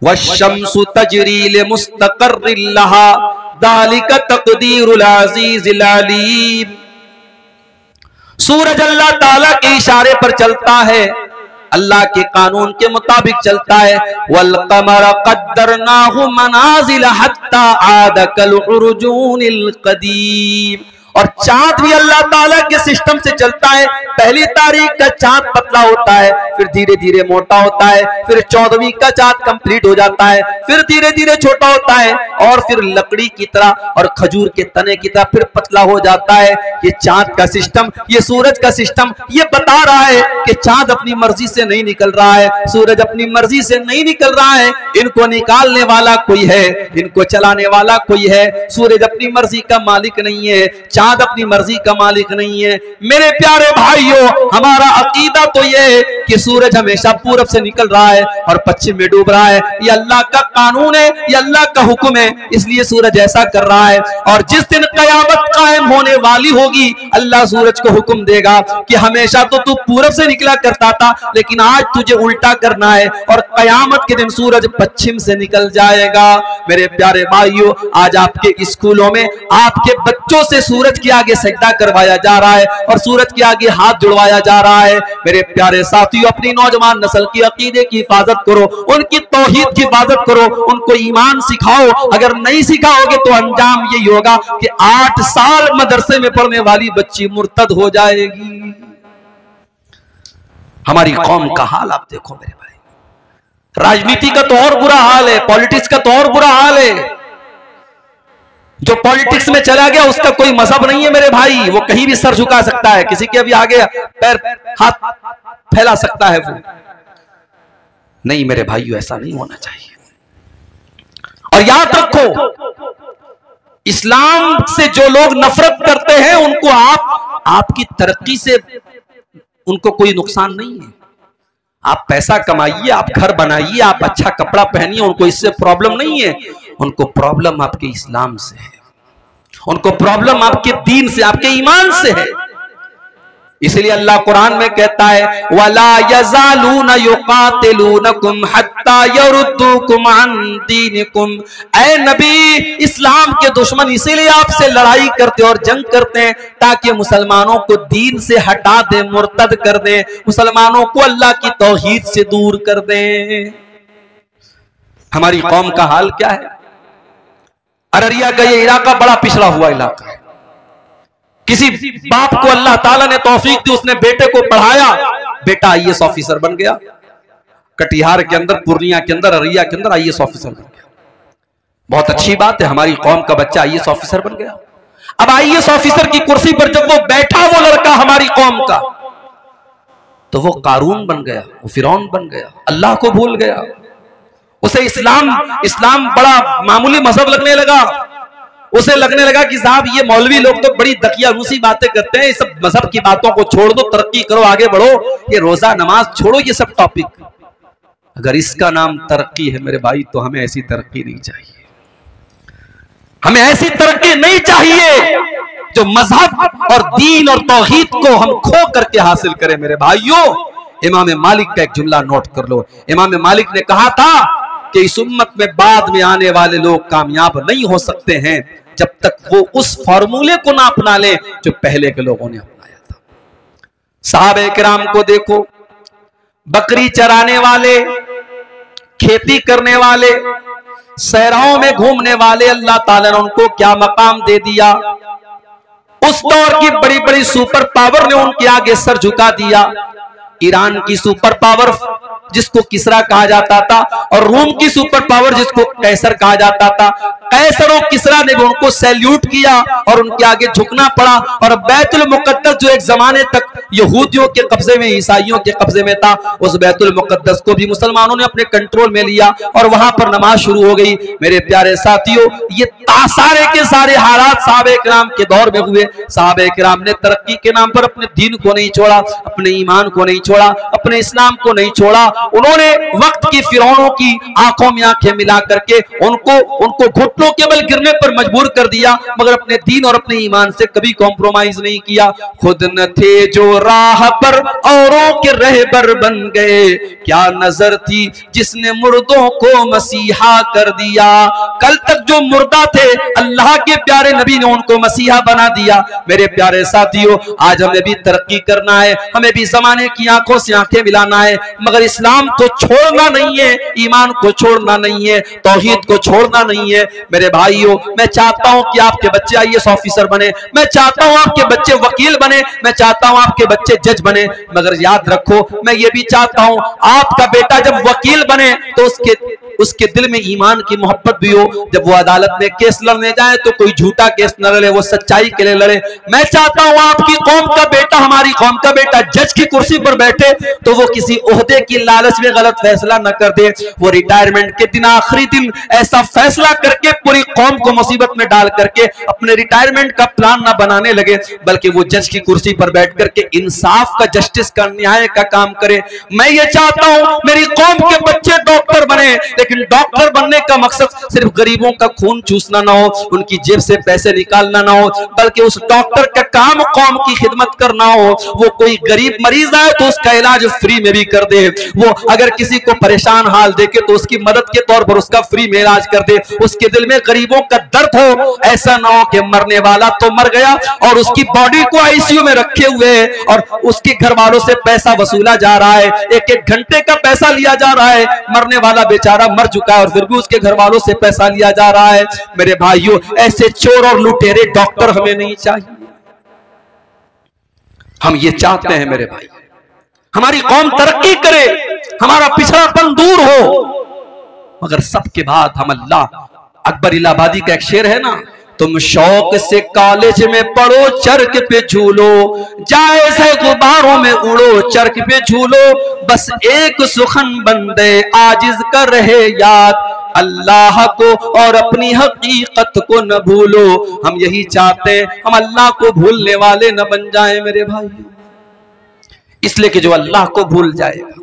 वश्शम्सु तजरी लिमुस्तक़र्रिन लहा ज़ालिका तक़दीरुल अज़ीज़िल अलीम। सूरज अल्लाह ताला के इशारे पर चलता है, अल्लाह के कानून के मुताबिक चलता है। वल क़मर क़द्दरनाहु मनाज़िल हत्ता आद कल उर्जूनिल क़दीम। और चांद भी अल्लाह ताला के सिस्टम से चलता है। पहली तारीख का चांद पतला होता है, फिर धीरे धीरे मोटा होता है, फिर 14वीं का चांद कंप्लीट हो जाता है, फिर धीरे धीरे छोटा होता है और फिर लकड़ी की तरह और खजूर के तने की तरह फिर पतला हो जाता है। ये चांद का सिस्टम, ये सूरज का सिस्टम ये बता रहा है कि चांद अपनी मर्जी से नहीं निकल रहा है, सूरज अपनी मर्जी से नहीं निकल रहा है। इनको निकालने वाला कोई है, इनको चलाने वाला कोई है। सूरज अपनी मर्जी का मालिक नहीं है, चांद अपनी मर्जी का मालिक नहीं है। मेरे प्यारे भाइयों, हमारा अकीदा तो यह है कि सूरज हमेशा पूरब से निकल रहा है और पश्चिम में डूब रहा है। ये अल्लाह का कानून है, ये अल्लाह का हुक्म है, इसलिए सूरज ऐसा कर रहा है। और जिस दिन कयामत कायम होने वाली होगी, अल्लाह सूरज को हुक्म देगा कि हमेशा तो तू पूरब से निकला करता था, लेकिन आज तुझे उल्टा करना है और कयामत के दिन सूरज पश्चिम से निकल जाएगा। मेरे प्यारे भाइयों, आज आपके स्कूलों में आपके बच्चों से सूरज के आगे सजदा करवाया जा रहा है और सूरज के आगे हाथ जुड़वाया जा रहा है। मेरे प्यारे साथियों, अपनी नौजवान नस्ल की अकीदे की हिफाजत करो, उनकी तौहीद की हिफाजत करो, उनको ईमान सिखाओ। अगर नहीं सिखाओगे तो अंजाम यही होगा कि 8 साल मदरसे में पढ़ने वाली बच्ची मुर्तद हो जाएगी। हमारी कौम का हाल आप देखो मेरे भाई, राजनीति का तो और बुरा हाल है, पॉलिटिक्स का तो और बुरा हाल है। जो पॉलिटिक्स में चला गया उसका कोई मजहब नहीं है मेरे भाई, वो कहीं भी सर झुका सकता है, किसी के अभी आगे पैर हाथ फैला सकता है वो। नहीं मेरे भाइयों, ऐसा नहीं होना चाहिए। और याद रखो, इस्लाम से जो लोग नफरत करते हैं उनको आपकी तरक्की से उनको कोई नुकसान नहीं है। आप पैसा कमाइए, आप घर बनाइए, आप अच्छा कपड़ा पहनिए, उनको इससे प्रॉब्लम नहीं है। उनको प्रॉब्लम आपके इस्लाम से है, उनको प्रॉब्लम आपके दीन से, आपके ईमान से है। इसलिए अल्लाह कुरान में कहता है, वला यज़ालूना युकातिलूनकुम हत्ता यरुद्दूकुम अन दीनिकुम। ऐ नबी, इस्लाम के दुश्मन इसीलिए आपसे लड़ाई करते और जंग करते हैं ताकि मुसलमानों को दीन से हटा दें, मुर्तद कर दें, मुसलमानों को अल्लाह की तौहीद से दूर कर दें। हमारी कौम का हाल क्या है? अररिया का ये इलाका बड़ा पिछड़ा हुआ इलाका है। किसी बाप को अल्लाह ताला ने तौफीक दी, उसने बेटे को पढ़ाया, बेटा आईएएस ऑफिसर बन गया। कटिहार के अंदर, पूर्णिया के अंदर, अररिया के अंदर आईएएस ऑफिसर बन गया। बहुत अच्छी बात है, हमारी कौम का बच्चा आईएएस ऑफिसर बन गया। अब आईएएस ऑफिसर की कुर्सी पर जब वो बैठा, वो लड़का हमारी कौम का, तो वो कारून बन गया, वो फिरौन बन गया, अल्लाह को भूल गया। उसे इस्लाम बड़ा मामूली मजहब लगने लगा। उसे लगने लगा कि साहब ये मौलवी लोग तो बड़ी दकियानूसी बातें करते हैं, इस सब मजहब की बातों को छोड़ दो, तरक्की करो, आगे बढ़ो, ये रोजा नमाज छोड़ो, ये सब टॉपिक। अगर इसका नाम तरक्की है मेरे भाई, तो हमें ऐसी तरक्की नहीं चाहिए। हमें ऐसी तरक्की नहीं चाहिए जो मजहब और दीन और तौहीद को हम खो करके हासिल करें मेरे भाइयों। इमाम मालिक का एक जुमला नोट कर लो। इमाम मालिक ने कहा था कि इस उम्मत में बाद में आने वाले लोग कामयाब नहीं हो सकते हैं जब तक वो उस फॉर्मूले को ना अपना ले जो पहले के लोगों ने अपनाया था। सहाबे किराम को देखो, बकरी चराने वाले, खेती करने वाले, सहराओं में घूमने वाले, अल्लाह ताला ने उनको क्या मकाम दे दिया। उस दौर की बड़ी बड़ी सुपर पावर ने उनके आगे सर झुका दिया। ईरान की सुपर पावर जिसको किसरा कहा जाता था, और रोम की सुपर पावर जिसको कैसर कहा जाता था, कैसर और किसरा ने भी उनको सैल्यूट किया और उनके आगे झुकना पड़ा। और बैतुल मुकद्दस जो एक जमाने तक यहूदियों के कब्जे में, ईसाइयों के कब्जे में था, उस बैतुल मुकद्दस को भी मुसलमानों ने अपने कंट्रोल में लिया और वहां पर नमाज शुरू हो गई। मेरे प्यारे साथियों, ये सारे के सारे हालात सहाबे किराम के दौर में हुए। सहाबे किराम ने तरक्की के नाम पर अपने दीन को नहीं छोड़ा, अपने ईमान को नहीं छोड़ा, अपने इस्लाम को नहीं छोड़ा। उन्होंने वक्त की फिरौनों की आंखों में आंखें मिला करके उनको घुटनों के बल गिरने पर मजबूर कर दिया, मगर अपने दीन और अपने ईमान से कभी कॉम्प्रोमाइज नहीं किया। खुद न थे जो राह पर, औरों के रहबर बन गए। क्या नजर थी जिसने मुर्दों को मसीहा कर दिया। कल तक जो मुर्दा थे, अल्लाह के प्यारे नबी ने उनको मसीहा बना दिया। मेरे प्यारे साथियों, आज हमें भी तरक्की करना है, हमें भी जमाने की आंखों से आंखें मिलाना है, मगर इस्लाम को छोड़ना नहीं है, ईमान को छोड़ना नहीं है, तौहीद को छोड़ना नहीं है। मेरे भाइयों, मैं चाहता हूं कि आपके बच्चे आईएएस ऑफिसर बने, मैं चाहता हूं आपके बच्चे वकील बने, मैं चाहता हूं आपके बच्चे जज बने, मगर याद रखो, मैं ये भी चाहता हूं आपका बेटा जब वकील बने तो उसके दिल में ईमान की मोहब्बत भी हो। जब वो अदालत में केस लड़ने जाए तो कोई झूठा केस न लड़े, वो सच्चाई के लिए लड़े। मैं चाहता हूं आपकी कौम का बेटा, हमारी कौम का बेटा जज की कुर्सी पर बैठे तो वो किसी ओहदे की लालच में गलत फैसला न कर दे, वो रिटायरमेंट के दिन आखिरी दिन ऐसा फैसला करके पूरी कौम को मुसीबत में डाल करके अपने रिटायरमेंट का प्लान न बनाने लगे, बल्कि वो जज की कुर्सी पर बैठ करके इंसाफ का, जस्टिस का, न्याय का काम करे। मैं ये चाहता हूं मेरी कौम के बच्चे डॉक्टर बने, लेकिन डॉक्टर बनने का मकसद सिर्फ गरीबों का खून चूसना ना हो, उनकी जेब से पैसे निकालना ना हो, बल्कि उस डॉक्टर का काम कौम की खिदमत करना हो। वो कोई गरीब मरीज आए तो उसका इलाज फ्री में भी कर दे, वो अगर किसी को परेशान हाल देखे तो उसकी मदद के तौर पर उसका फ्री में इलाज कर दे, उसके दिल में गरीबों का दर्द हो। ऐसा ना हो कि मरने वाला तो मर गया और उसकी बॉडी को आईसीयू में रखे हुए और उसके घर वालों से पैसा वसूला जा रहा है, एक एक घंटे का पैसा लिया जा रहा है। मरने वाला बेचारा मर चुका है और फिर भी उसके घर वालों से पैसा लिया जा रहा है। मेरे भाइयों, ऐसे चोर और लुटेरे डॉक्टर हमें नहीं चाहिए। हम ये चाहते हैं मेरे भाई हमारी कौम तरक्की करे, हमारा पिछड़ापन दूर हो, मगर सबके बाद हम अल्लाह, अकबर इलाहाबादी का एक शेर है ना, तुम शौक से कॉलेज में पढ़ो, चरक पे झूलो, जायज है गुब्बारों में उड़ो, चरक पे झूलो, बस एक सुखन बंदे आजिज कर रहे याद, अल्लाह को और अपनी हकीकत को न भूलो। हम यही चाहते हैं, हम अल्लाह को भूलने वाले न बन जाएं मेरे भाई, इसलिए कि जो अल्लाह को भूल जाएगा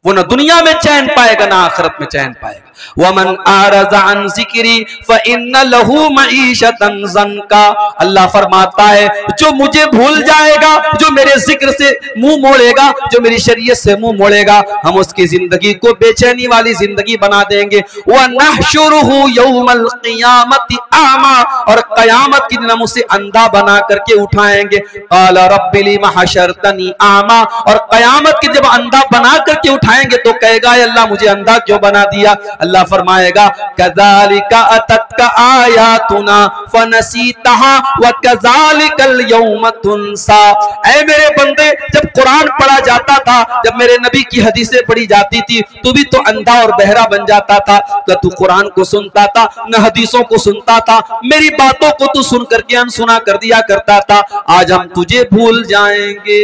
वो न दुनिया में चैन पाएगा ना आखिरत में चैन पाएगा। वमन आरज़ा अन ज़िक्री फ़इन्न लहू मईशतन ज़न्का, अल्लाह फरमाता है जो मुझे भूल जाएगा, जो मेरे जिक्र से मुंह मोड़ेगा, जो मेरी शरीयत से मुंह मोड़ेगा, हम उसकी जिंदगी को बेचैनी वाली जिंदगी बना देंगे। व नहशुरुहु यौमल क़ियामति आमा, और क़यामत के दिन हम उसे अंधा बना करके उठाएंगे। क़ाल रब्बि लिमा हशरतनी आमा, और क़यामत के जब अंधा बना करके उठाएंगे तो कहेगा अल्लाह मुझे अंधा क्यों बना दिया। अल्लाह फरमाएगा कज़ालिका अततका आयातुना फनसीतहा व कज़ालिकल यौम तुनसा। ऐ मेरे बंदे, जब कुरान पढ़ा जाता था, जब मेरे नबी की हदीसें पढ़ी जाती थी, तू भी तो अंधा और बहरा बन जाता था। क्या तू कुरान को सुनता था न हदीसों को सुनता था? मेरी बातों को तू सुन करके अनसुना कर दिया करता था। आज हम तुझे भूल जाएंगे।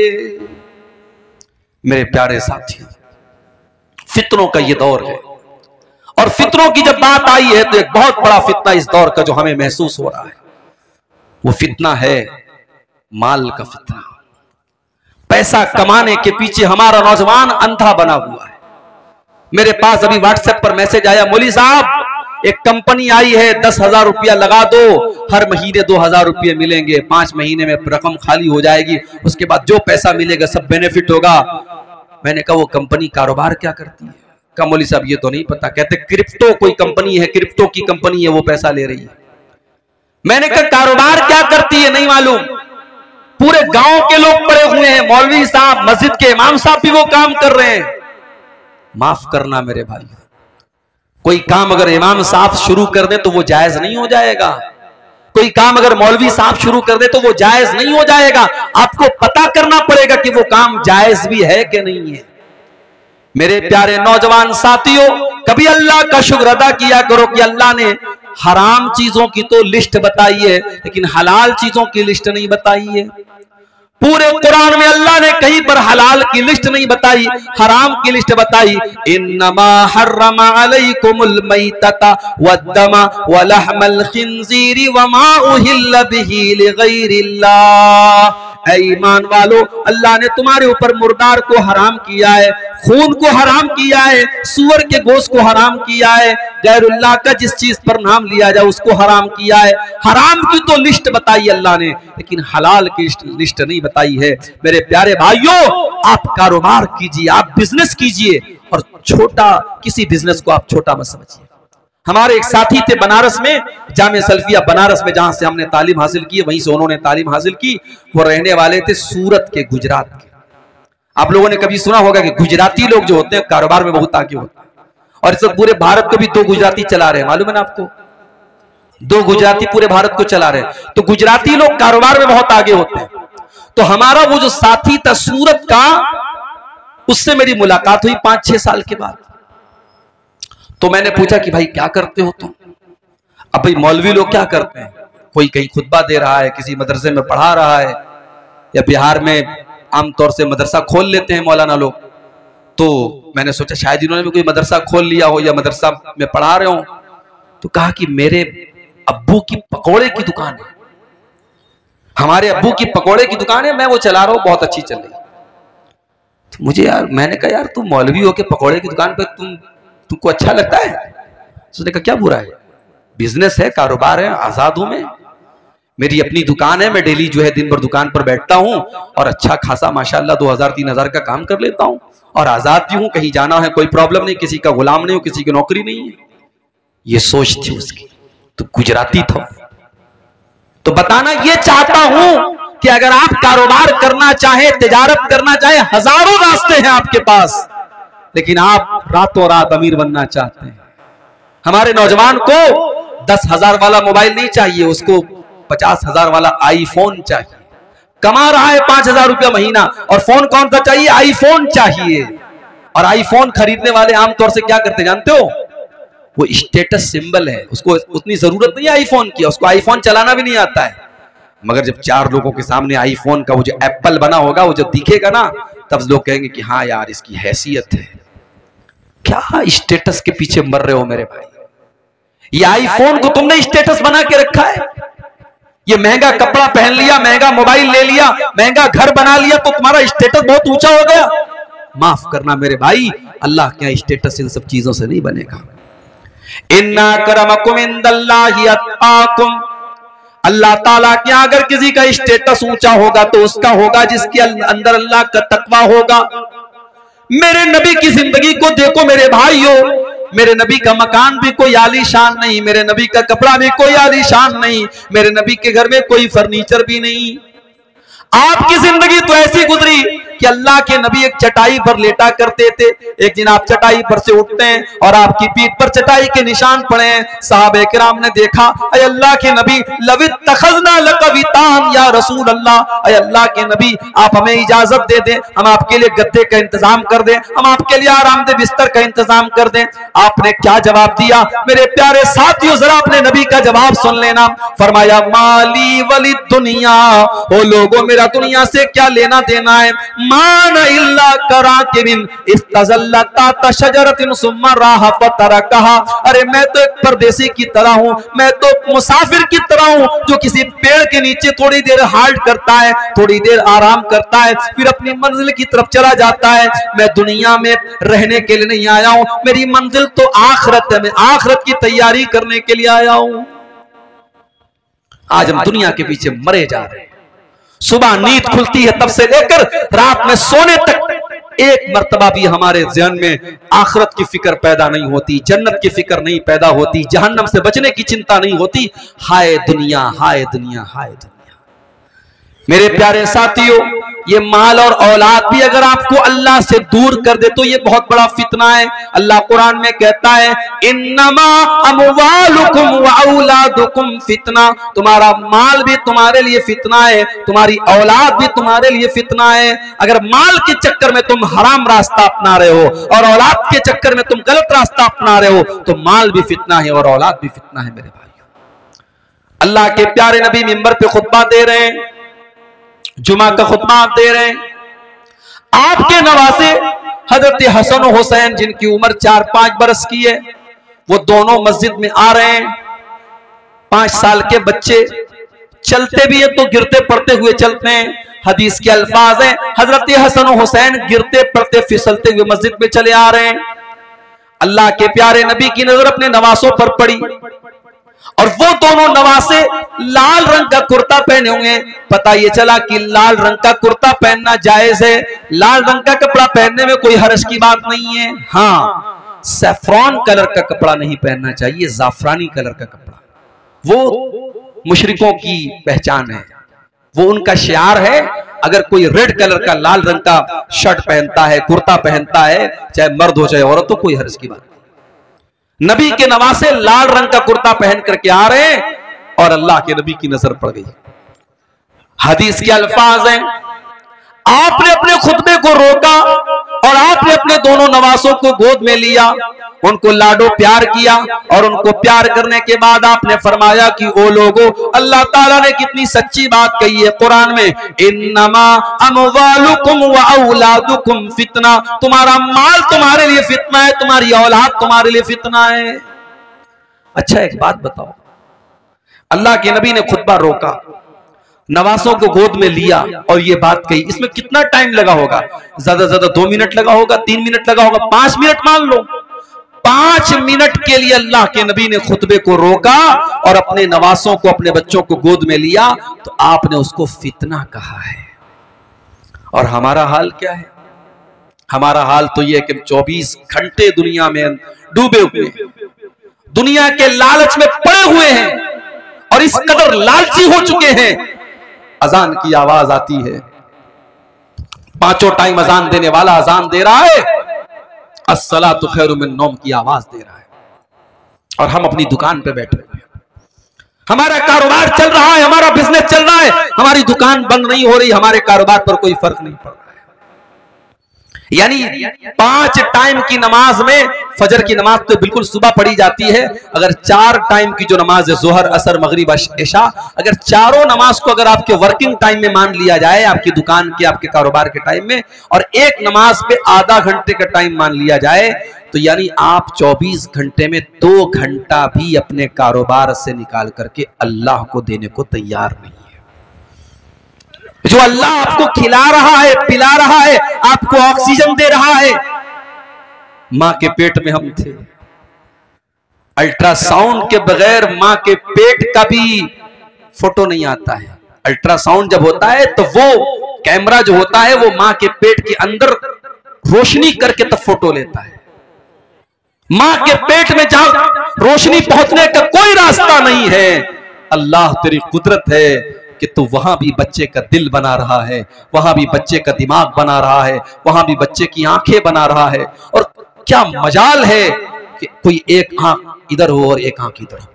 मेरे प्यारे साथियों, फितनों का ये दौर है, और फितनों की जब बात आई है तो एक बहुत बड़ा फितना इस दौर का जो हमें महसूस हो रहा है, वो फितना है माल का फितना। पैसा कमाने के पीछे हमारा नौजवान अंधा बना हुआ है। मेरे पास अभी व्हाट्सएप पर मैसेज आया, मौली साहब एक कंपनी आई है, 10,000 रुपया लगा दो, हर महीने 2,000 रुपये मिलेंगे, 5 महीने में रकम खाली हो जाएगी, उसके बाद जो पैसा मिलेगा सब बेनिफिट होगा। मैंने कहा वो कंपनी कारोबार क्या करती है? कहा मौली साहब ये तो नहीं पता। कहते क्रिप्टो कोई कंपनी है, क्रिप्टो की कंपनी है, वो पैसा ले रही है। मैंने कहा कारोबार क्या करती है? नहीं मालूम। पूरे गांव के लोग पड़े हुए हैं, मौलवी साहब, मस्जिद के इमाम साहब भी वो काम कर रहे हैं। माफ करना मेरे भाई, कोई काम अगर इमाम साहब शुरू कर दे तो वो जायज नहीं हो जाएगा। कोई काम अगर मौलवी साहब शुरू कर दे तो वो जायज नहीं हो जाएगा। आपको पता करना पड़ेगा कि वो काम जायज भी है कि नहीं है। मेरे प्यारे नौजवान साथियों, कभी अल्लाह का शुक्र अदा किया करो कि अल्लाह ने हराम चीजों की तो लिस्ट बताई है, लेकिन हलाल चीजों की लिस्ट नहीं बताई है। पूरे कुरान में अल्लाह ने कहीं पर हलाल की लिस्ट नहीं बताई, हराम की लिस्ट बताई। इन्नमा हर्रमा अलैकुमुल मैतता वद्दमा वलहमल खिंजीरी वमा उहिल्ल बिही लिगैरिल्लाह। ऐ ईमान वालो, अल्लाह ने तुम्हारे ऊपर मुर्दार को हराम किया है, खून को हराम किया है, सुअर के गोश्त को हराम किया है, गैरुल्लाह का जिस चीज पर नाम लिया जाए उसको हराम किया है। हराम की तो लिस्ट बताई अल्लाह ने, लेकिन हलाल की लिस्ट नहीं बताई है। मेरे प्यारे भाइयों, आप कारोबार कीजिए, आप बिजनेस कीजिए, और छोटा किसी बिजनेस को आप छोटा मत समझिए। हमारे एक साथी थे बनारस में, जामे सल्फिया बनारस में, जहां से हमने तालीम हासिल की, वहीं से उन्होंने तालीम हासिल की। वो रहने वाले थे सूरत के, गुजरात के। आप लोगों ने कभी सुना होगा कि गुजराती लोग जो होते हैं कारोबार में बहुत आगे होते हैं, और इस पूरे भारत को भी 2 गुजराती चला रहे हैं, मालूम है ना आपको? 2 गुजराती पूरे भारत को चला रहे हैं। तो गुजराती लोग कारोबार में बहुत आगे होते हैं। तो हमारा वो जो साथी था सूरत का, उससे मेरी मुलाकात हुई 5-6 साल के बाद। तो मैंने पूछा कि भाई क्या करते हो तुम? अब भाई मौलवी लोग क्या करते हैं, कोई कहीं खुतबा दे रहा है, किसी मदरसे में पढ़ा रहा है, या बिहार में आमतौर से मदरसा खोल लेते हैं मौलाना लोग। तो मैंने सोचा शायद इन्होंने भी कोई मदरसा खोल लिया हो या मदरसा में पढ़ा रहे हो। तो कहा कि मेरे अब्बू की पकोड़े की दुकान है, हमारे अब्बू की पकोड़े की दुकान है, मैं वो चला रहा हूं, बहुत अच्छी चल रही। तो मुझे यार, मैंने कहा यार तुम मौलवी हो के पकोड़े की दुकान पे तुमको अच्छा लगता है? उसने कहा क्या बुरा है, बिजनेस है, कारोबार है, आजाद हूं मैं, मेरी अपनी दुकान है, मैं डेली जो है दिन भर दुकान पर बैठता हूं और अच्छा खासा माशाल्लाह 2000-3000 का काम कर लेता हूं और आजाद भी हूं, कहीं जाना है कोई प्रॉब्लम नहीं, किसी का गुलाम नहीं हूं, किसी की नौकरी नहीं है। ये सोच थी उसकी। तो गुजराती था। तो बताना ये चाहता हूं कि अगर आप कारोबार करना चाहें, तिजारत करना चाहें, हजारों रास्ते हैं आपके पास, लेकिन आप रातों रात अमीर बनना चाहते हैं। हमारे नौजवान को 10,000 वाला मोबाइल नहीं चाहिए, उसको 50,000 वाला आईफोन चाहिए। कमा रहा है 5,000 रुपया महीना और फोन कौन सा चाहिए? आईफोन चाहिए। और आईफोन खरीदने वाले आमतौर से क्या करते जानते हो? वो स्टेटस सिंबल है, उसको उतनी जरूरत नहीं है आईफोन की, उसको आईफोन चलाना भी नहीं आता है, मगर जब 4 लोगों के सामने आईफोन का वो जो एप्पल बना होगा वो जब दिखेगा ना, तब लोग कहेंगे कि हाँ यार इसकी हैसियत है। क्या स्टेटस के पीछे मर रहे हो मेरे भाई? ये आईफोन को तुमने स्टेटस बना के रखा है। ये महंगा कपड़ा पहन लिया, महंगा मोबाइल ले लिया, महंगा घर बना लिया तो तुम्हारा स्टेटस बहुत ऊंचा हो गया। माफ करना मेरे भाई, अल्लाह क्या स्टेटस इन सब चीजों से नहीं बनेगा। इन्ना करमकुम इंदल्लाहि अत्काकुम, अल्लाह ताला क्या अगर किसी का स्टेटस ऊंचा होगा तो उसका होगा जिसके अंदर अल्लाह का तकवा होगा। मेरे नबी की जिंदगी को देखो मेरे भाइयों, मेरे नबी का मकान भी कोई आलीशान नहीं, मेरे नबी का कपड़ा भी कोई आलीशान नहीं, मेरे नबी के घर में कोई फर्नीचर भी नहीं। आपकी जिंदगी तो ऐसी गुजरी कि अल्लाह के नबी एक चटाई पर लेटा करते थे। एक दिन आप चटाई पर से उठते हैं और आपकी पीठ पर चटाई के निशान पड़े हैं। साहबे किराम ने देखा, अय अल्लाह के नबी लवित तखज़ना लकवितान या रसूल अल्लाह, अय अल्लाह के नबी आप हमें इजाजत दे दें, हम आपके लिए गद्दे का इंतजाम कर दें, हम आपके लिए आरामदेह बिस्तर का इंतजाम कर दें। आपने क्या जवाब दिया मेरे प्यारे साथियों? जरा अपने नबी का जवाब सुन लेना। फरमाया माली वली दुनिया, ओ लोगों मेरा दुनिया से क्या लेना देना है। माना इल्ला कराकिबिन इस्तज़ल्लता तशजरतिन सुम्मा राहा फतरकहा, अरे मैं तो एक परदेसी की तरह हूं, मैं तो मुसाफिर की तरह हूं जो किसी पेड़ के नीचे थोड़ी देर हाल्ट करता है, थोड़ी देर आराम करता है, फिर अपनी मंजिल की तरफ चला जाता है। मैं दुनिया में रहने के लिए नहीं आया हूं, मेरी मंजिल तो आखिरत है, मैं आखिरत की तैयारी करने के लिए आया हूं। आज हम दुनिया के पीछे मरे जा रहे हैं। सुबह नींद खुलती है तब से लेकर रात में सोने तक एक मर्तबा भी हमारे ज़हन में आखिरत की फिक्र पैदा नहीं होती, जन्नत की फिक्र नहीं पैदा होती, जहन्नम से बचने की चिंता नहीं होती। हाय दुनिया, हाय दुनिया, हाय दुनिया। मेरे प्यारे साथियों, ये माल और औलाद भी अगर आपको अल्लाह से दूर कर दे तो ये बहुत बड़ा फितना है। अल्लाह कुरान में कहता है इन्नमा अमवालुकुम व औलादुकुम फितना, तुम्हारा माल भी तुम्हारे लिए फितना है, तुम्हारी औलाद भी तुम्हारे लिए फितना है। अगर माल के चक्कर में तुम हराम रास्ता अपना रहे हो और औलाद के चक्कर में तुम गलत रास्ता अपना रहे हो तो माल भी फितना है और औलाद भी फितना है। मेरे भाइयों, अल्लाह के प्यारे नबी मिंबर पे खुतबा दे रहे हैं, जुमा का खुतबा आप दे रहे हैं। आपके नवासे हजरत हसन और हुसैन जिनकी उम्र 4-5 बरस की है, वो दोनों मस्जिद में आ रहे हैं। 5 साल के बच्चे चलते भी है तो गिरते पड़ते हुए चलते हैं। हदीस के अल्फाज हैं हजरत हसन और हुसैन गिरते पड़ते फिसलते हुए मस्जिद में चले आ रहे हैं। अल्लाह के प्यारे नबी की नजर अपने नवासों पर पड़ी और वो दोनों नवासे लाल रंग का कुर्ता पहने हुए। पता ये चला कि लाल रंग का कुर्ता पहनना जायज है, लाल रंग का कपड़ा पहनने में कोई हर्ज की बात नहीं है। हाँ, सैफ्रॉन कलर का कपड़ा नहीं पहनना चाहिए, जाफरानी कलर का कपड़ा, वो मुशरिकों की पहचान है, वो उनका शियार है। अगर कोई रेड कलर का लाल रंग का शर्ट पहनता है, कुर्ता पहनता है, चाहे मर्द हो चाहे औरत हो, कोई हर्ज की बात। नबी के नवासे लाल रंग का कुर्ता पहन करके आ रहे हैं और अल्लाह के नबी की नजर पड़ गई। हदीस के अल्फाज हैं आपने अपने खुतबे को रोका और आपने अपने दोनों नवासों को गोद में लिया उनको लाडो प्यार किया, और उनको प्यार करने के बाद आपने फरमाया कि ओ लोगो, अल्लाह ताला ने कितनी सच्ची बात कही है कुरान में, इन्नमा अमवालुकुम व औलादुकुम फितना, तुम्हारा माल तुम्हारे लिए फितना है, तुम्हारी औलाद तुम्हारे लिए फितना है। अच्छा एक बात बताओ, अल्लाह के नबी ने खुतबा रोका, नवासों को गोद में लिया और ये बात कही, इसमें कितना टाइम लगा होगा? ज्यादा ज्यादा 2 मिनट लगा होगा, 3 मिनट लगा होगा, 5 मिनट मान लो। 5 मिनट के लिए अल्लाह के नबी ने खुतबे को रोका और अपने नवासों को, अपने बच्चों को गोद में लिया, तो आपने उसको फितना कहा है। और हमारा हाल क्या है? हमारा हाल तो यह कि 24 घंटे दुनिया में डूबे हुए हैं, दुनिया के लालच में पड़े हुए हैं और इस कदर लालची हो चुके हैं। अजान की आवाज आती है, 5 टाइम अजान देने वाला अजान दे रहा है, अस्सलातु खैरुम मिन नौम की आवाज दे रहा है, और हम अपनी दुकान पे बैठे हुए हैं। हमारा कारोबार चल रहा है, हमारा बिजनेस चल रहा है, हमारी दुकान बंद नहीं हो रही, हमारे कारोबार पर कोई फर्क नहीं पड़ रहा है। यानी 5 टाइम की नमाज में, फजर की नमाज तो बिल्कुल सुबह पढ़ी जाती है, अगर 4 टाइम की जो नमाज है, जोहर, असर, मगरिब, इशा, अगर चारों नमाज को अगर आपके वर्किंग टाइम में मान लिया जाए, आपकी दुकान के, आपके कारोबार के टाइम में, और एक नमाज पे आधा घंटे का टाइम मान लिया जाए, तो यानी आप 24 घंटे में 2 घंटा भी अपने कारोबार से निकाल करके अल्लाह को देने को तैयार नहीं है। जो अल्लाह आपको खिला रहा है, पिला रहा है, आपको ऑक्सीजन दे रहा है। मां के पेट में हम थे, अल्ट्रासाउंड के बगैर मां के पेट का भी फोटो नहीं आता है। अल्ट्रासाउंड जब होता है तो वो कैमरा जो होता है वो मां के पेट के अंदर रोशनी करके तब फोटो लेता है। मां के पेट में जहां रोशनी पहुंचने का कोई रास्ता नहीं है, अल्लाह तेरी कुदरत है कि तू वहां भी बच्चे का दिल बना रहा है, वहां भी बच्चे का दिमाग बना रहा है, वहां भी बच्चे की आंखें बना रहा है। और क्या मजाल है कि कोई एक आंख इधर हो और एक आंख इधर हो,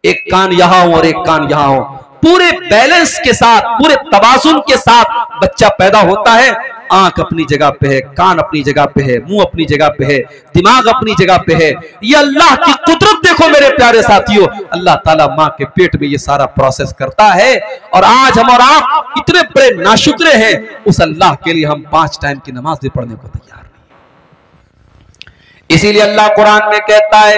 एक कान यहां हो और एक कान यहां हो, पूरे बैलेंस के साथ, पूरे तवाज़ुन के साथ बच्चा पैदा होता है। आंख अपनी जगह पे है, कान अपनी जगह पे है, मुंह अपनी जगह पे है, दिमाग अपनी जगह पे है। ये अल्लाह की कुदरत देखो मेरे प्यारे साथियों, अल्लाह ताला मां के पेट में ये सारा प्रोसेस करता है। और आज हम और आप इतने बड़े नाशुक्रे हैं, उस अल्लाह के लिए हम 5 टाइम की नमाज भी पढ़ने को तैयार नहीं। इसीलिए अल्लाह कुरान में कहता है,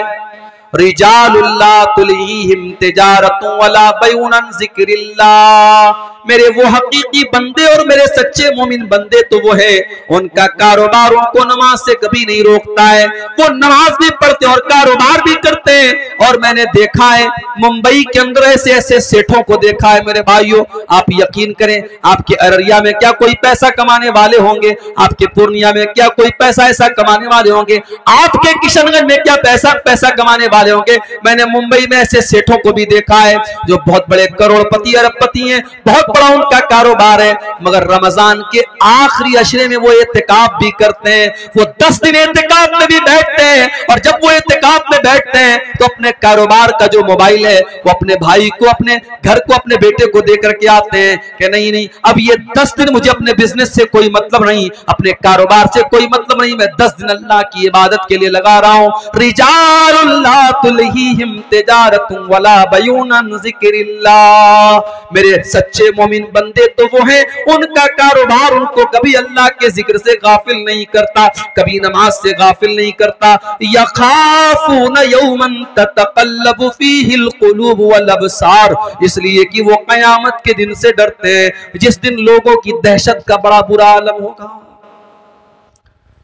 रिजालुल्लाह तुलहीहिम तिजारतुन वला बैउन अन ज़िक्रिल्लाह, मेरे वो हकीकी बंदे और मेरे सच्चे मोमिन बंदे तो वो है, उनका कारोबार उनको नमाज से कभी नहीं रोकता है। वो नमाज भी पढ़ते और कारोबार भी करते हैं। और मैंने देखा है मुंबई के अंदर ऐसे ऐसे सेठों को देखा है मेरे भाइयों, आप यकीन करें, आपके अररिया में क्या कोई पैसा कमाने वाले होंगे, आपके पूर्णिया में क्या कोई पैसा ऐसा कमाने वाले होंगे, आपके किशनगंज में क्या पैसा कमाने वाले होंगे। मैंने मुंबई में ऐसे सेठों को भी देखा है जो बहुत बड़े करोड़पति अरबपति हैं, बहुत बड़ा उनका कारोबार है, मगर रमजान के आखिरी अशरे में वो एतिकाफ भी करते हैं। वो 10 दिन एतिकाफ में भी बैठते हैं, और जब वो एतिकाफ में बैठते हैं तो अपने कारोबार का जो मोबाइल है वो अपने भाई को, अपने घर को, अपने बेटे को दे करके आते हैं कि नहीं नहीं, अब ये 10 दिन मुझे अपने बिजनेस से कोई मतलब नहीं, अपने कारोबार से कोई मतलब नहीं, मैं 10 दिन अल्लाह की इबादत के लिए लगा रहा हूं। रिजालुल्लाह तुलहीहिम तिजारतुन वला बैउन अन ज़िक्रिल्लाह, मेरे सच्चे मोमिन बंदे तो वो हैं, उनका कारोबार उनको कभी अल्लाह के जिक्र से गाफिल नहीं करता, कभी नमाज से गाफिल नहीं करता। यखाफून यौमन ततक़ल्लबु फ़ीहिल क़ुलूब वल अबसार, इसलिए कि वो कयामत के दिन से डरते हैं जिस दिन लोगों की दहशत का बड़ा बुरा आलम होगा।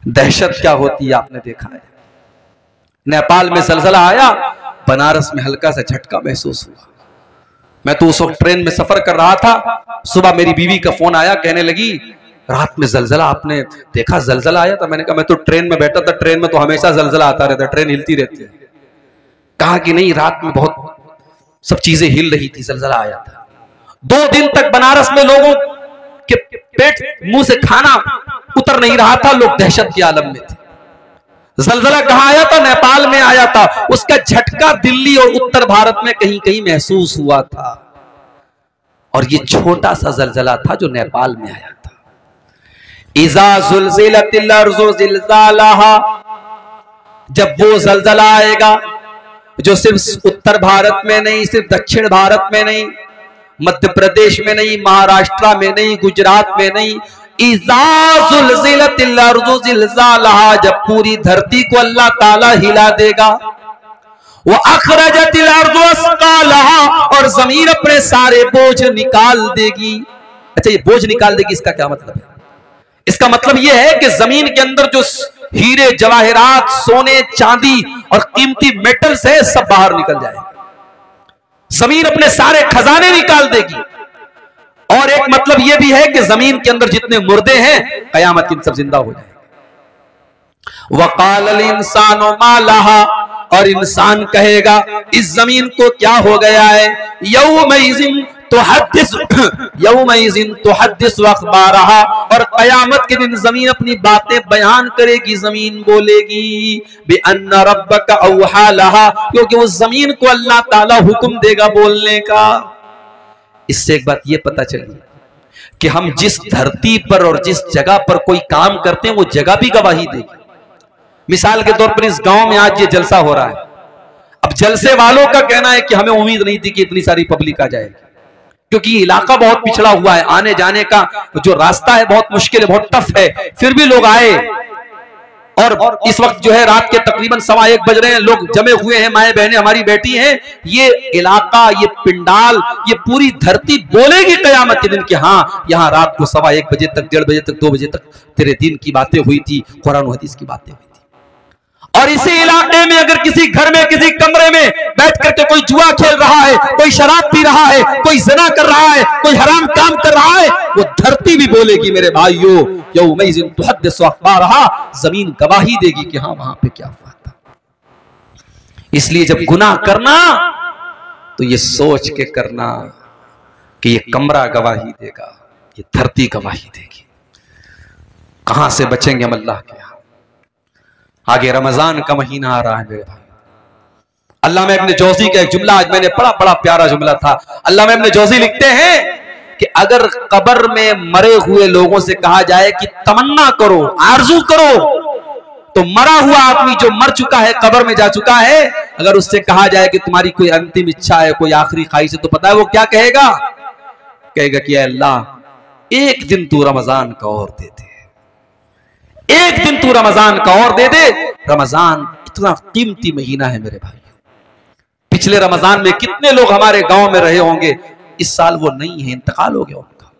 दहशत क्या होती है आपने देखा है। नेपाल में ज़लज़ला आया, बनारस में हल्का सा झटका महसूस हुआ। मैं तो उस वक्त ट्रेन में सफर कर रहा था, सुबह मेरी बीवी का फोन आया, कहने लगी रात में जलजला आपने देखा, जलजला आया था। मैंने कहा मैं तो ट्रेन में बैठा था, ट्रेन में तो हमेशा जलजला आता रहता है, ट्रेन हिलती रहती है। कहा कि नहीं, रात में बहुत सब चीजें हिल रही थी, जलजला आया था। 2 दिन तक बनारस में लोगों के पेट मुंह से खाना उतर नहीं रहा था, लोग दहशत के आलम में थे। जलजला कहां आया था? नेपाल में आया था। उसका झटका दिल्ली और उत्तर भारत में कहीं कहीं महसूस हुआ था, और ये छोटा सा जलजला था जो नेपाल में आया था। इज़ा ज़ुलज़िलतिल अर्ज़ु ज़िलज़ालहा जब वो ज़लज़ला आएगा जो सिर्फ उत्तर भारत में नहीं, सिर्फ दक्षिण भारत में नहीं, मध्य प्रदेश में नहीं, महाराष्ट्र में नहीं, गुजरात में नहीं, इज़ा ज़ुलज़िलतिल अर्ज़ु ज़िलज़ालहा, जब पूरी धरती को अल्लाह ताला हिला देगा, वो अखरजतिल अर्ज़ु अस्क़ालहा, और जमीन अपने सारे बोझ निकाल देगी। अच्छा, ये बोझ निकाल देगी, इसका क्या मतलब है? इसका मतलब यह है कि जमीन के अंदर जो हीरे जवाहरात, सोने चांदी और कीमती मेटल्स है, सब बाहर निकल जाएगा। जमीन अपने सारे खजाने निकाल देगी। और एक मतलब यह भी है कि जमीन के अंदर जितने मुर्दे हैं, कयामत दिन सब जिंदा हो जाएंगे। वक़ालल इंसानु मा लहा, और इंसान कहेगा इस जमीन को क्या हो गया है। यौमइज़िन तुहद्दिस अख़बारहा, और कयामत के दिन जमीन अपनी बातें बयान करेगी, जमीन बोलेगी बिअन्ना रब्बका औहा लहा, क्योंकि उस जमीन को अल्लाह ताला हुक्म देगा बोलने का। इससे एक बात ये पता चली कि हम जिस धरती पर और जिस जगह पर कोई काम करते हैं, वो जगह भी गवाही देगी। मिसाल के तौर पर इस गांव में आज ये जलसा हो रहा है। अब जलसे वालों का कहना है कि हमें उम्मीद नहीं थी कि इतनी सारी पब्लिक आ जाएगी, क्योंकि ये इलाका बहुत पिछड़ा हुआ है, आने जाने का जो रास्ता है बहुत मुश्किल है, बहुत टफ है, फिर भी लोग आए। और इस वक्त जो है रात के तकरीबन 1:15 बज रहे हैं, लोग जमे हुए हैं, माए बहनें हमारी बैठी हैं। ये इलाका, ये पिंडाल, ये पूरी धरती बोलेगी कयामत के दिन कि हाँ, यहाँ रात को 1:15 बजे तक, 1:30 बजे तक, 2 बजे तक तेरे दिन की बातें हुई थी, कुरान हदीस की बातें हुई थी। और इसी इलाके में अगर किसी घर में, किसी कमरे में बैठ करके कोई जुआ खेल रहा है, कोई शराब पी रहा है, कोई ज़िना कर रहा है, कोई हराम काम कर रहा है, वो धरती भी बोलेगी मेरे भाइयों, यौमइज़िन तुहद्दिसु अख़बारहा, जमीन गवाही देगी कि हाँ, वहां पे क्या हुआ था। इसलिए जब गुनाह करना तो ये सोच के करना कि ये कमरा गवाही देगा, ये धरती गवाही देगी। कहां से बचेंगे हम अल्लाह के यहां। आगे रमजान का महीना आ रहा है मेरे भाई। अल्लामा इब्न जौज़ी का एक जुमला आज मैंने पढ़ा, बड़ा प्यारा जुमला था। अल्लामा इब्न जौज़ी लिखते हैं कि अगर कब्र में मरे हुए लोगों से कहा जाए कि तमन्ना करो, आरजू करो, तो मरा हुआ आदमी जो मर चुका है, कब्र में जा चुका है, अगर उससे कहा जाए कि तुम्हारी कोई अंतिम इच्छा है, कोई आखिरी ख्वाहिश है, तो पता है वो क्या कहेगा? कहेगा कि अल्लाह एक दिन तू रमजान का और दे दे, एक दिन तू रमजान का और दे दे। रमजान इतना कीमती महीना है मेरे भाई। पिछले रमजान में कितने लोग हमारे गांव में रहे होंगे, इस साल वो नहीं है, इंतकाल हो गया उनका।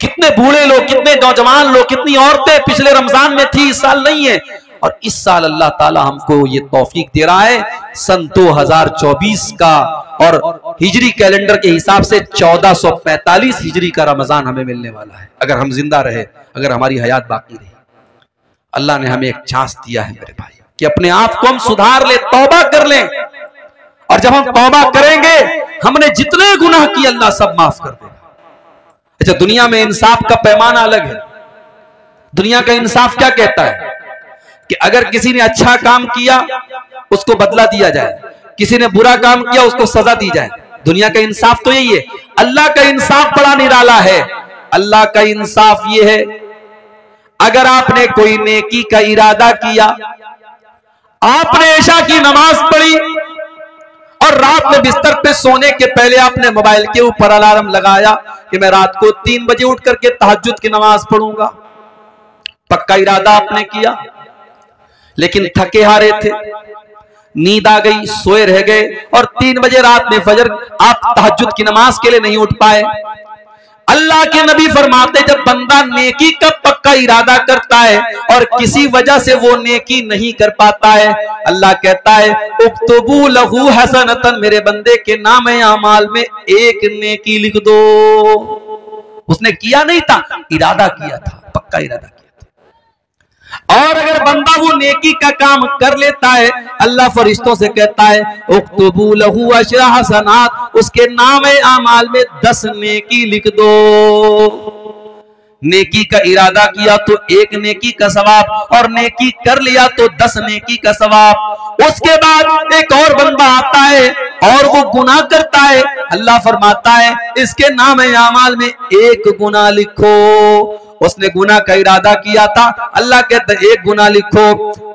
कितने बूढ़े लोग, कितने नौजवान लोग, कितनी औरतें पिछले रमजान में थी, इस साल नहीं है। और इस साल अल्लाह ताला हमको ये तौफीक दे रहा है, सन 2024 का और हिजरी कैलेंडर के हिसाब से 1445 हिजरी का रमजान हमें मिलने वाला है, अगर हम जिंदा रहे, अगर हमारी हयात बाकी रही। अल्लाह ने हमें एक चांस दिया है मेरे भाई कि अपने आप को हम सुधार ले, तौबा कर लें। और जब हम तौबा करेंगे, हमने जितने गुनाह किए अल्लाह सब माफ कर देगा। अच्छा, दुनिया में इंसाफ का पैमाना अलग है। दुनिया का इंसाफ क्या कहता है कि अगर किसी ने अच्छा काम किया उसको बदला दिया जाए, किसी ने बुरा काम किया उसको सजा दी जाए। दुनिया का इंसाफ तो यही है। अल्लाह का इंसाफ बड़ा निराला है। अल्लाह का इंसाफ ये है, अगर आपने कोई नेकी का इरादा किया, आपने इशा की नमाज पढ़ी और रात में बिस्तर पे सोने के पहले आपने मोबाइल के ऊपर अलार्म लगाया कि मैं रात को 3 बजे उठ करके तहज्जुद की नमाज पढ़ूंगा, पक्का इरादा आपने किया, लेकिन थके हारे थे, नींद आ गई, सोए रह गए और 3 बजे रात में फजर आप तहज्जुद की नमाज के लिए नहीं उठ पाए। अल्लाह के नबी फरमाते, जब बंदा नेकी का पक्का इरादा करता है और किसी वजह से वो नेकी नहीं कर पाता है, अल्लाह कहता है उक्तुबू लहू हसनतन, मेरे बंदे के नाम अमाल में एक नेकी लिख दो। उसने किया नहीं था, इरादा किया था, पक्का इरादा किया था। और अगर बंदा वो नेकी का काम कर लेता है, अल्लाह फरिश्तों से कहता है उक्तुबू लहू अशरा हसनात, उसके नाम आमाल में 10 नेकी लिख दो। नेकी का इरादा किया तो 1 नेकी का सवाब, और नेकी कर लिया तो 10 नेकी का सवाब। उसके बाद एक और बंदा आता है और वो गुनाह करता है, अल्लाह फरमाता है इसके नाम आमाल में 1 गुनाह लिखो। उसने गुनाह का इरादा किया था, अल्लाह कहता है एक गुनाह लिखो।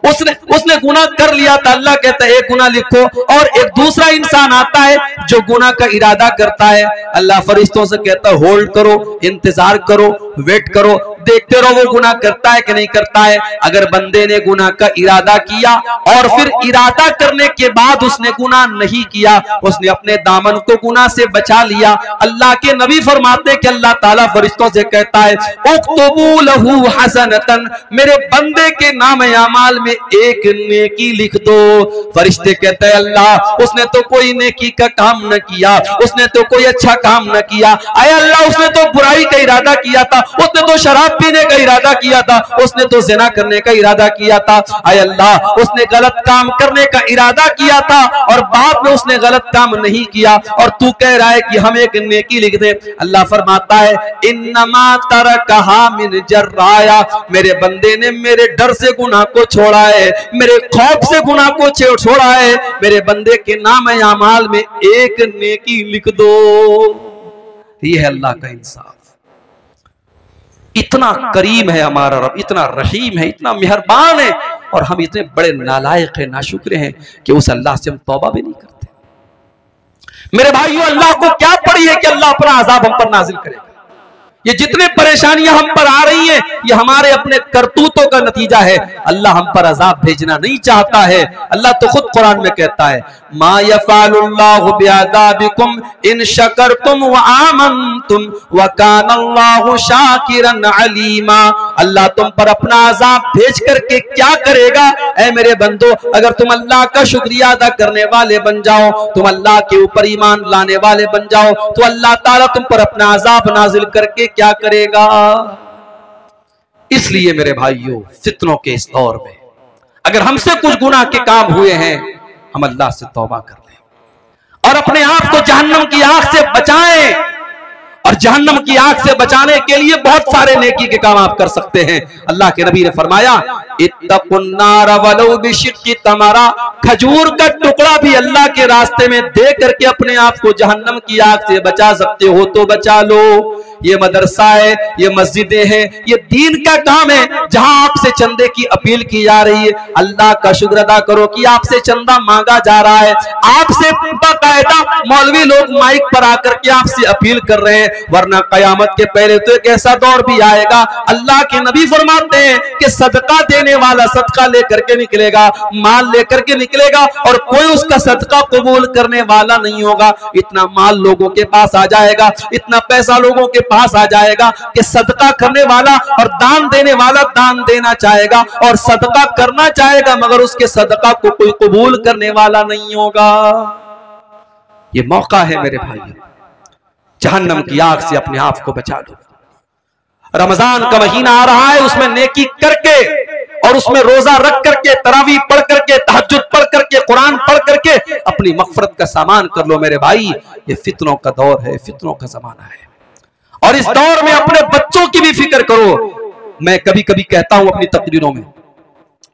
उसने गुनाह कर लिया था, अल्लाह कहता है एक गुनाह लिखो। और एक दूसरा इंसान आता है जो गुनाह का इरादा करता है, अल्लाह फरिश्तों से कहता है होल्ड करो, इंतजार करो, वेट करो, देखते रहो वो गुनाह करता है कि नहीं करता है। अगर बंदे ने गुनाह का इरादा किया और फिर इरादा करने के बाद उसने गुनाह नहीं किया, उसने अपने दामन को गुनाह से बचा लिया, अल्लाह के नबी फरमाते हैं कि अल्लाह ताला फरिश्तों से कहता है उक्तबू लहू हसनतन, मेरे बंदे के नाम अमाल में एक नेकी लिख दो। फरिश्ते कहते हैं अल्लाह उसने तो कोई नेकी का काम न किया, उसने तो कोई अच्छा काम न किया। अरे अल्लाह उसने तो बुराई का इरादा किया था, उसने तो शराब पीने का इरादा किया था, उसने तो ज़िना करने का इरादा किया था। अरे अल्लाह उसने गलत काम करने का इरादा किया था और बाद में उसने गलत काम नहीं किया और तू कह रहा है कि हम एक नेकी लिख दे। अल्लाह फरमाता है इन्नमा तरकहा मिन जर्राया, मेरे बंदे ने मेरे डर से गुनाह को छोड़ा है, मेरे खौफ से गुनाह को छोड़ा है, मेरे बंदे के नाम अमाल में एक नेकी लिख दो। ये है अल्लाह का इंसाफ। इतना करीम है हमारा रब, इतना रहीम है, इतना मेहरबान है, और हम इतने बड़े नालायक है, नाशुक्र हैं कि उस अल्लाह से हम तौबा भी नहीं करते। मेरे भाइयों, अल्लाह को क्या पड़ी है कि अल्लाह अपना अजाब हम पर नाजिल करेगा। ये जितने परेशानियां हम पर आ रही हैं, ये हमारे अपने करतूतों का नतीजा है। अल्लाह हम पर अजाब भेजना नहीं चाहता है। अल्लाह तो खुद कुरान में कहता है मा यफ़अलुल्लाहु बिअज़ाबिकुम इन शकरतुम व आमनतुम व कानल्लाहु शाकिरन अलीमा। अल्लाह तुम पर अपना अजाब भेज करके क्या करेगा? ऐ मेरे बंदो, अगर तुम अल्लाह का शुक्रिया अदा करने वाले बन जाओ, तुम अल्लाह के ऊपर ईमान लाने वाले बन जाओ, तो अल्लाह ताला तुम पर अपना अजाब नाजिल करके क्या करेगा। इसलिए मेरे भाइयों, फितनों के इस दौर में अगर हमसे कुछ गुनाह के काम हुए हैं, हम अल्लाह से तौबा कर लें और अपने आप को जहन्नम की आग से बचाएं। और जहन्नम की आग से बचाने के लिए बहुत सारे नेकी के काम आप कर सकते हैं। अल्लाह के नबी ने फरमाया इत्तकुन्नार वलौ बिशिक्कि तमरा, खजूर का टुकड़ा भी अल्लाह के रास्ते में दे करके अपने आप को जहन्नम की आग से बचा सकते हो तो बचा लो। ये मदरसा है, ये मस्जिदें हैं, ये दीन का काम है जहां आपसे चंदे की अपील की जा रही है। अल्लाह का शुक्र अदा करो कि आपसे चंदा मांगा जा रहा है, आपसे बाकायदा मौलवी लोग माइक पर आकर के आपसे अपील कर रहे हैं। वरना कयामत के पहले तो एक ऐसा दौर भी आएगा, अल्लाह के नबी फरमाते हैं कि सदका देने वाला सदका लेकर के निकलेगा, माल लेकर के निकलेगा और कोई उसका सदका कबूल करने वाला नहीं होगा। इतना माल लोगों के पास आ जाएगा, इतना पैसा लोगों के पास आ जाएगा कि सदका करने वाला और दान देने वाला दान देना चाहेगा और सदका करना चाहेगा, मगर उसके सदका को कोई कबूल करने वाला नहीं होगा। ये मौका है मेरे भाई, जहन्नम की आग से अपने आप को बचा लो। रमजान का महीना आ रहा है, उसमें नेकी करके और उसमें रोजा रख करके, तरावी पढ़ करके, तहज्जुद पढ़ करके, कुरान पढ़ करके अपनी मग़फ़िरत का सामान कर लो मेरे भाई। ये फितनों का दौर है, फितनों का जमाना है, और इस दौर में अपने बच्चों की भी फिक्र करो। मैं कभी कभी कहता हूं अपनी तकरीरों में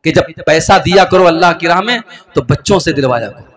कि जब पैसा दिया करो अल्लाह की राह में तो बच्चों से दिलवाया करो।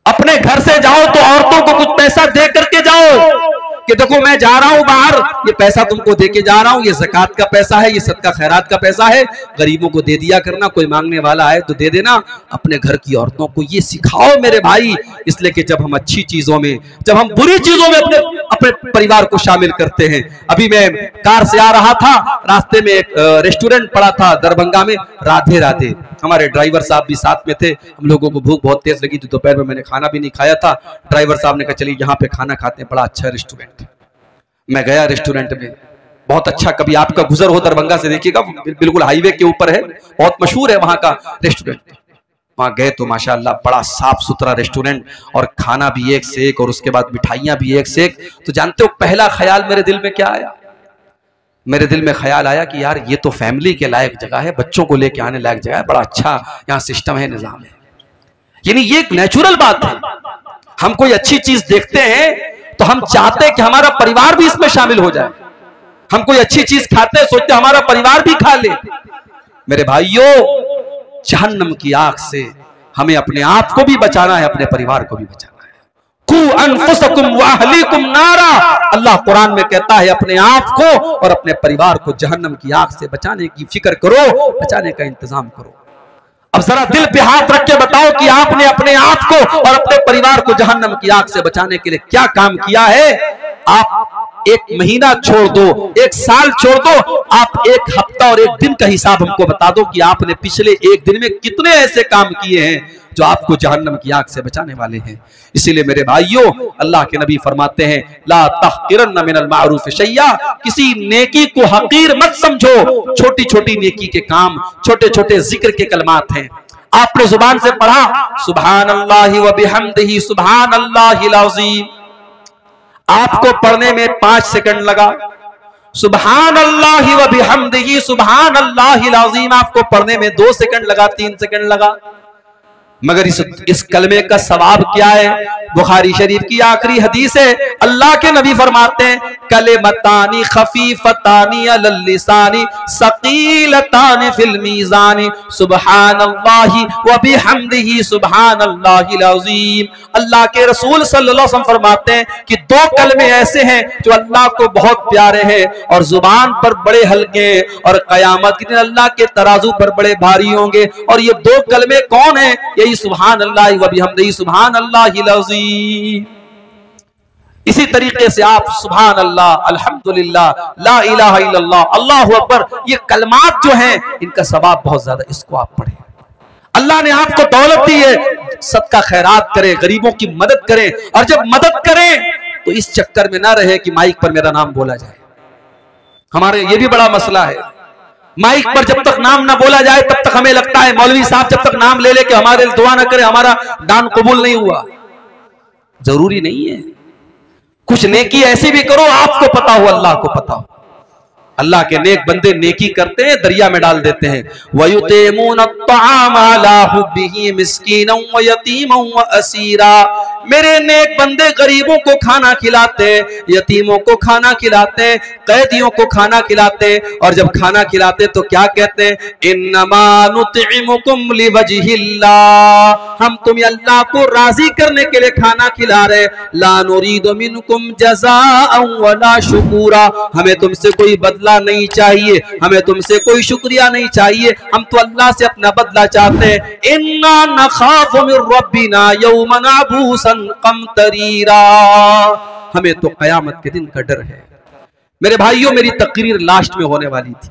अपने घर से जाओ तो औरतों को कुछ पैसा दे करके जाओ कि देखो मैं जा रहा हूं बाहर, ये पैसा तुमको दे के जा रहा हूं, ये ज़कात का पैसा है, ये सदका खैरात का पैसा है, गरीबों को दे दिया करना, कोई मांगने वाला आए तो दे देना। अपने घर की औरतों को ये सिखाओ मेरे भाई, इसलिए कि जब हम अच्छी चीजों में, जब हम बुरी चीजों में अपने परिवार को शामिल करते हैं। अभी मैं कार से आ रहा था, रास्ते में एक रेस्टोरेंट पड़ा था दरभंगा में, राधे राधे। हमारे ड्राइवर साहब भी साथ में थे। हम लोगों को भूख बहुत तेज लगी थी, दोपहर में मैंने खाना भी नहीं खाया था। ड्राइवर साहब ने कहा चलिए यहाँ पे खाना खाते हैं, बड़ा अच्छा रेस्टोरेंट। मैं गया रेस्टोरेंट में, बहुत अच्छा। कभी आपका गुजर हो दरभंगा से देखिएगा, बिल्कुल हाईवे के ऊपर है, बहुत मशहूर है वहां का रेस्टोरेंट। वहां गए तो माशाअल्लाह बड़ा साफ सुथरा रेस्टोरेंट और खाना भी एक से एक, और उसके बाद मिठाइयां भी एक से एक। तो जानते हो पहला ख्याल मेरे दिल में क्या आया? मेरे दिल में ख्याल आया कि यार ये तो फैमिली के लायक जगह है, बच्चों को लेके आने लायक जगह है, बड़ा अच्छा यहाँ सिस्टम है, निजाम है। यानी ये एक नेचुरल बात है। हम कोई अच्छी चीज देखते हैं तो हम चाहते हैं कि हमारा परिवार भी इसमें शामिल हो जाए। हम कोई अच्छी चीज खाते हैं, सोचते हैं हमारा परिवार भी खा ले। मेरे भाइयों, जहन्नम की आग से हमें अपने आप को भी बचाना है, अपने परिवार को भी बचाना है। कू अनफुसकुम व अहलीकुम नारा। अल्लाह कुरान में कहता है अपने आप को और अपने परिवार को जहन्नम की आग से बचाने की फिक्र करो, बचाने का इंतजाम करो। अब जरा दिल पे हाथ रख के बताओ कि आपने अपने आप को और अपने परिवार को जहन्नम की आग से बचाने के लिए क्या काम किया है। आप एक महीना छोड़ दो, एक साल छोड़ दो, आप एक हफ्ता और एक दिन का हिसाब हमको बता दो कि आपने पिछले एक दिन में कितने ऐसे काम किए हैं जो आपको जहन्नम की आग से बचाने वाले हैं। इसीलिए मेरे भाइयों, अल्लाह के नबी फरमाते हैं ला तहकिरन्न मिनल मारूफ शैया, किसी नेकी को हकीर मत समझो। छोटी छोटी नेकी के काम, छोटे छोटे जिक्र के कलमात हैं। आपने जुबान से पढ़ा सुभानअल्लाहि व बिहम्दिही सुभानअल्लाहिल अज़ीम, आपको पढ़ने में 5 सेकंड लगा। सुभानअल्लाहि व बिहम्दिही सुभानअल्लाहिल अज़ीम आपको पढ़ने में 2 सेकंड लगा, 3 सेकंड लगा। मगर इस कलमे का सवाब क्या है? बुखारी शरीफ की आखिरी हदीस है, अल्लाह के नबी फरमाते हैं कलिमतानी खफीफतानी अलल लिसानी सकीलतानी फिल मीज़ानी सुब्हानल्लाहि व बिहम्दिही सुब्हानल्लाहिल अज़ीम। अल्लाह के रसूल सल्लल्लाहु अलैहि वसल्लम फरमाते हैं कि 2 कलमे ऐसे हैं जो अल्लाह को बहुत प्यारे हैं और जुबान पर बड़े हल्के हैं और कयामत के दिन अल्लाह के तराजू पर बड़े भारी होंगे। और ये 2 कलमे कौन है? यही सुभानअल्लाह व बिहम्दिही सुभानअल्लाहिल अज़ीम। इसी तरीके से आप सुभान अल्लाह, अल्हम्दुलिल्लाह, ला इलाहा इल्लल्लाह, अल्लाहु अकबर, ये कलमात जो हैं इनका सवाब बहुत ज्यादा, इसको आप पढ़ें। अल्लाह ने आपको दौलत दी है, सदका खैरात करें, गरीबों की मदद करें। और जब मदद करें तो इस चक्कर में ना रहे कि माइक पर मेरा नाम बोला जाए। हमारे ये भी बड़ा मसला है, माइक पर जब तक नाम ना बोला जाए तब तक हमें लगता है मौलवी साहब जब तक नाम ले के हमारे दुआ ना करे हमारा दान कबूल नहीं हुआ। जरूरी नहीं है, कुछ नेकी ऐसी भी करो आपको पता हो, अल्लाह को पता हो। अल्लाह के नेक बंदे नेकी करते हैं, दरिया में डाल देते हैं। वयुतीमून अत्तआम अला हुब्बिही मिस्कीनन व यतीमन व असीरा, मेरे नेक बंदे गरीबों को खाना खिलाते, यतीमों को खाना खिलाते, कैदियों को खाना खिलाते। और जब खाना खिलाते तो क्या कहते हैं? इन्नमा नुतइमुकुम लिवजहिल्लाह, हम तुम्हें अल्लाह को राजी करने के लिए खाना खिला रहे। ला नुरीदु मिनकुम जज़ाअन वला शुकूरा, हमें तुमसे कोई बदला नहीं चाहिए, हमें तुमसे कोई शुक्रिया नहीं चाहिए, हम तो अल्लाह से अपना बदला चाहते हैं। इन्ना नखाफु मिर रब्बिना यौमन अबूसन कमतरीरा, हमें तो कयामत के दिन का डर है। मेरे भाइयों, मेरी तकरीर लास्ट में होने वाली थी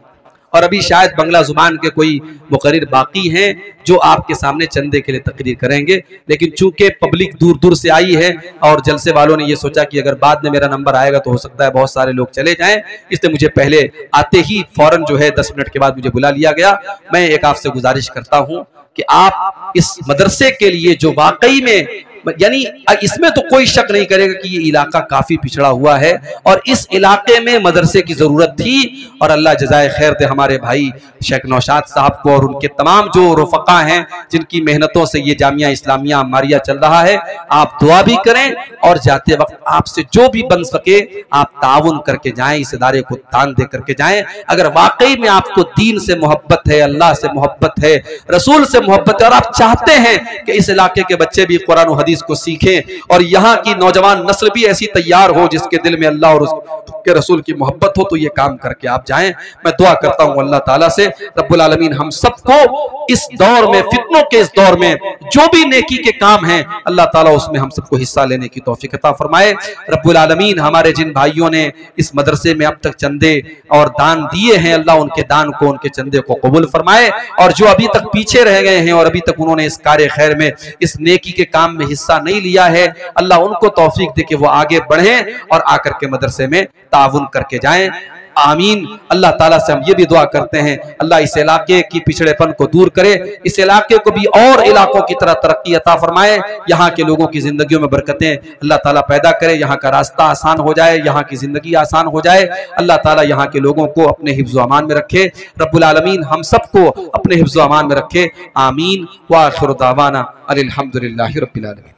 और अभी शायद बंगला जुबान के कोई मुकर्रिर बाकी हैं जो आपके सामने चंदे के लिए तकरीर करेंगे। लेकिन चूंकि पब्लिक दूर दूर से आई है और जलसे वालों ने ये सोचा कि अगर बाद में मेरा नंबर आएगा तो हो सकता है बहुत सारे लोग चले जाएं, इसलिए मुझे पहले आते ही फौरन जो है 10 मिनट के बाद मुझे बुला लिया गया। मैं एक आपसे गुजारिश करता हूं कि आप इस मदरसे के लिए जो वाकई में, यानी इसमें तो कोई शक नहीं करेगा कि ये इलाका काफी पिछड़ा हुआ है और इस इलाके में मदरसे की जरूरत थी। और अल्लाह जज़ाए खैर दे हमारे भाई शेख नौशाद साहब को और उनके तमाम जो रुफ़क़ा हैं जिनकी मेहनतों से ये जामिया इस्लामिया अम्मारिया चल रहा है। आप दुआ भी करें और जाते वक्त आपसे जो भी बन सके आप ताउन करके जाएं, इस इदारे को दान दे करके जाएं। अगर वाकई में आपको दीन से मोहब्बत है, अल्लाह से मोहब्बत है, रसूल से मोहब्बत है और आप चाहते हैं कि इस इलाके के बच्चे भी कुरान और हदीस को सीखें और यहाँ की नौजवान नस्ल भी ऐसी तैयार हो जिसके दिल में अल्लाह और उसके रसूल की मोहब्बत हो, तो ये काम करके आप जाएं। मैं दुआ करता हूँ अल्लाह ताला से रब्बुल आलमीन हम सबको इस दौर में, फितनों के इस दौर में जो भी नेकी के काम हैं अल्लाह ताला उसमें हम सबको हिस्सा लेने की तौफीक अता फरमाए। रब्बुल आलमीन हमारे जिन भाइयों ने इस मदरसे में अब तक चंदे और दान दिए हैं, अल्लाह उनके दान को, उनके चंदे को कबूल फरमाए। और जो अभी तक पीछे रह गए हैं और अभी तक उन्होंने इस कार्य खैर में, इस नेकी के काम में हिस्सा नहीं लिया है, अल्लाह उनको तौफीक दे कि वो आगे बढ़ें और आकर के मदरसे में ताउन करके जाएं। आमीन। अल्लाह ताला से हम ये भी दुआ करते हैं अल्लाह इस इलाके की पिछड़ेपन को दूर करे, इस इलाके को भी और इलाकों की तरह तरक्की अता फरमाए, यहाँ के लोगों की जिंदगियों में बरकतें अल्लाह ताला पैदा करे, यहाँ का रास्ता आसान हो जाए, यहाँ की जिंदगी आसान हो जाए। अल्लाह ताला यहाँ के लोगों को अपने हिफ्ज़ व अमान में रखे, रब्बुल आलमीन हम सबको अपने हिफ्ज़ व अमान में रखे। आमीन। व आखिरु दावाना अनिल हम्दुलिल्लाहि रब्बिल आलमीन।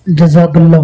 जज़ाकल्लाह।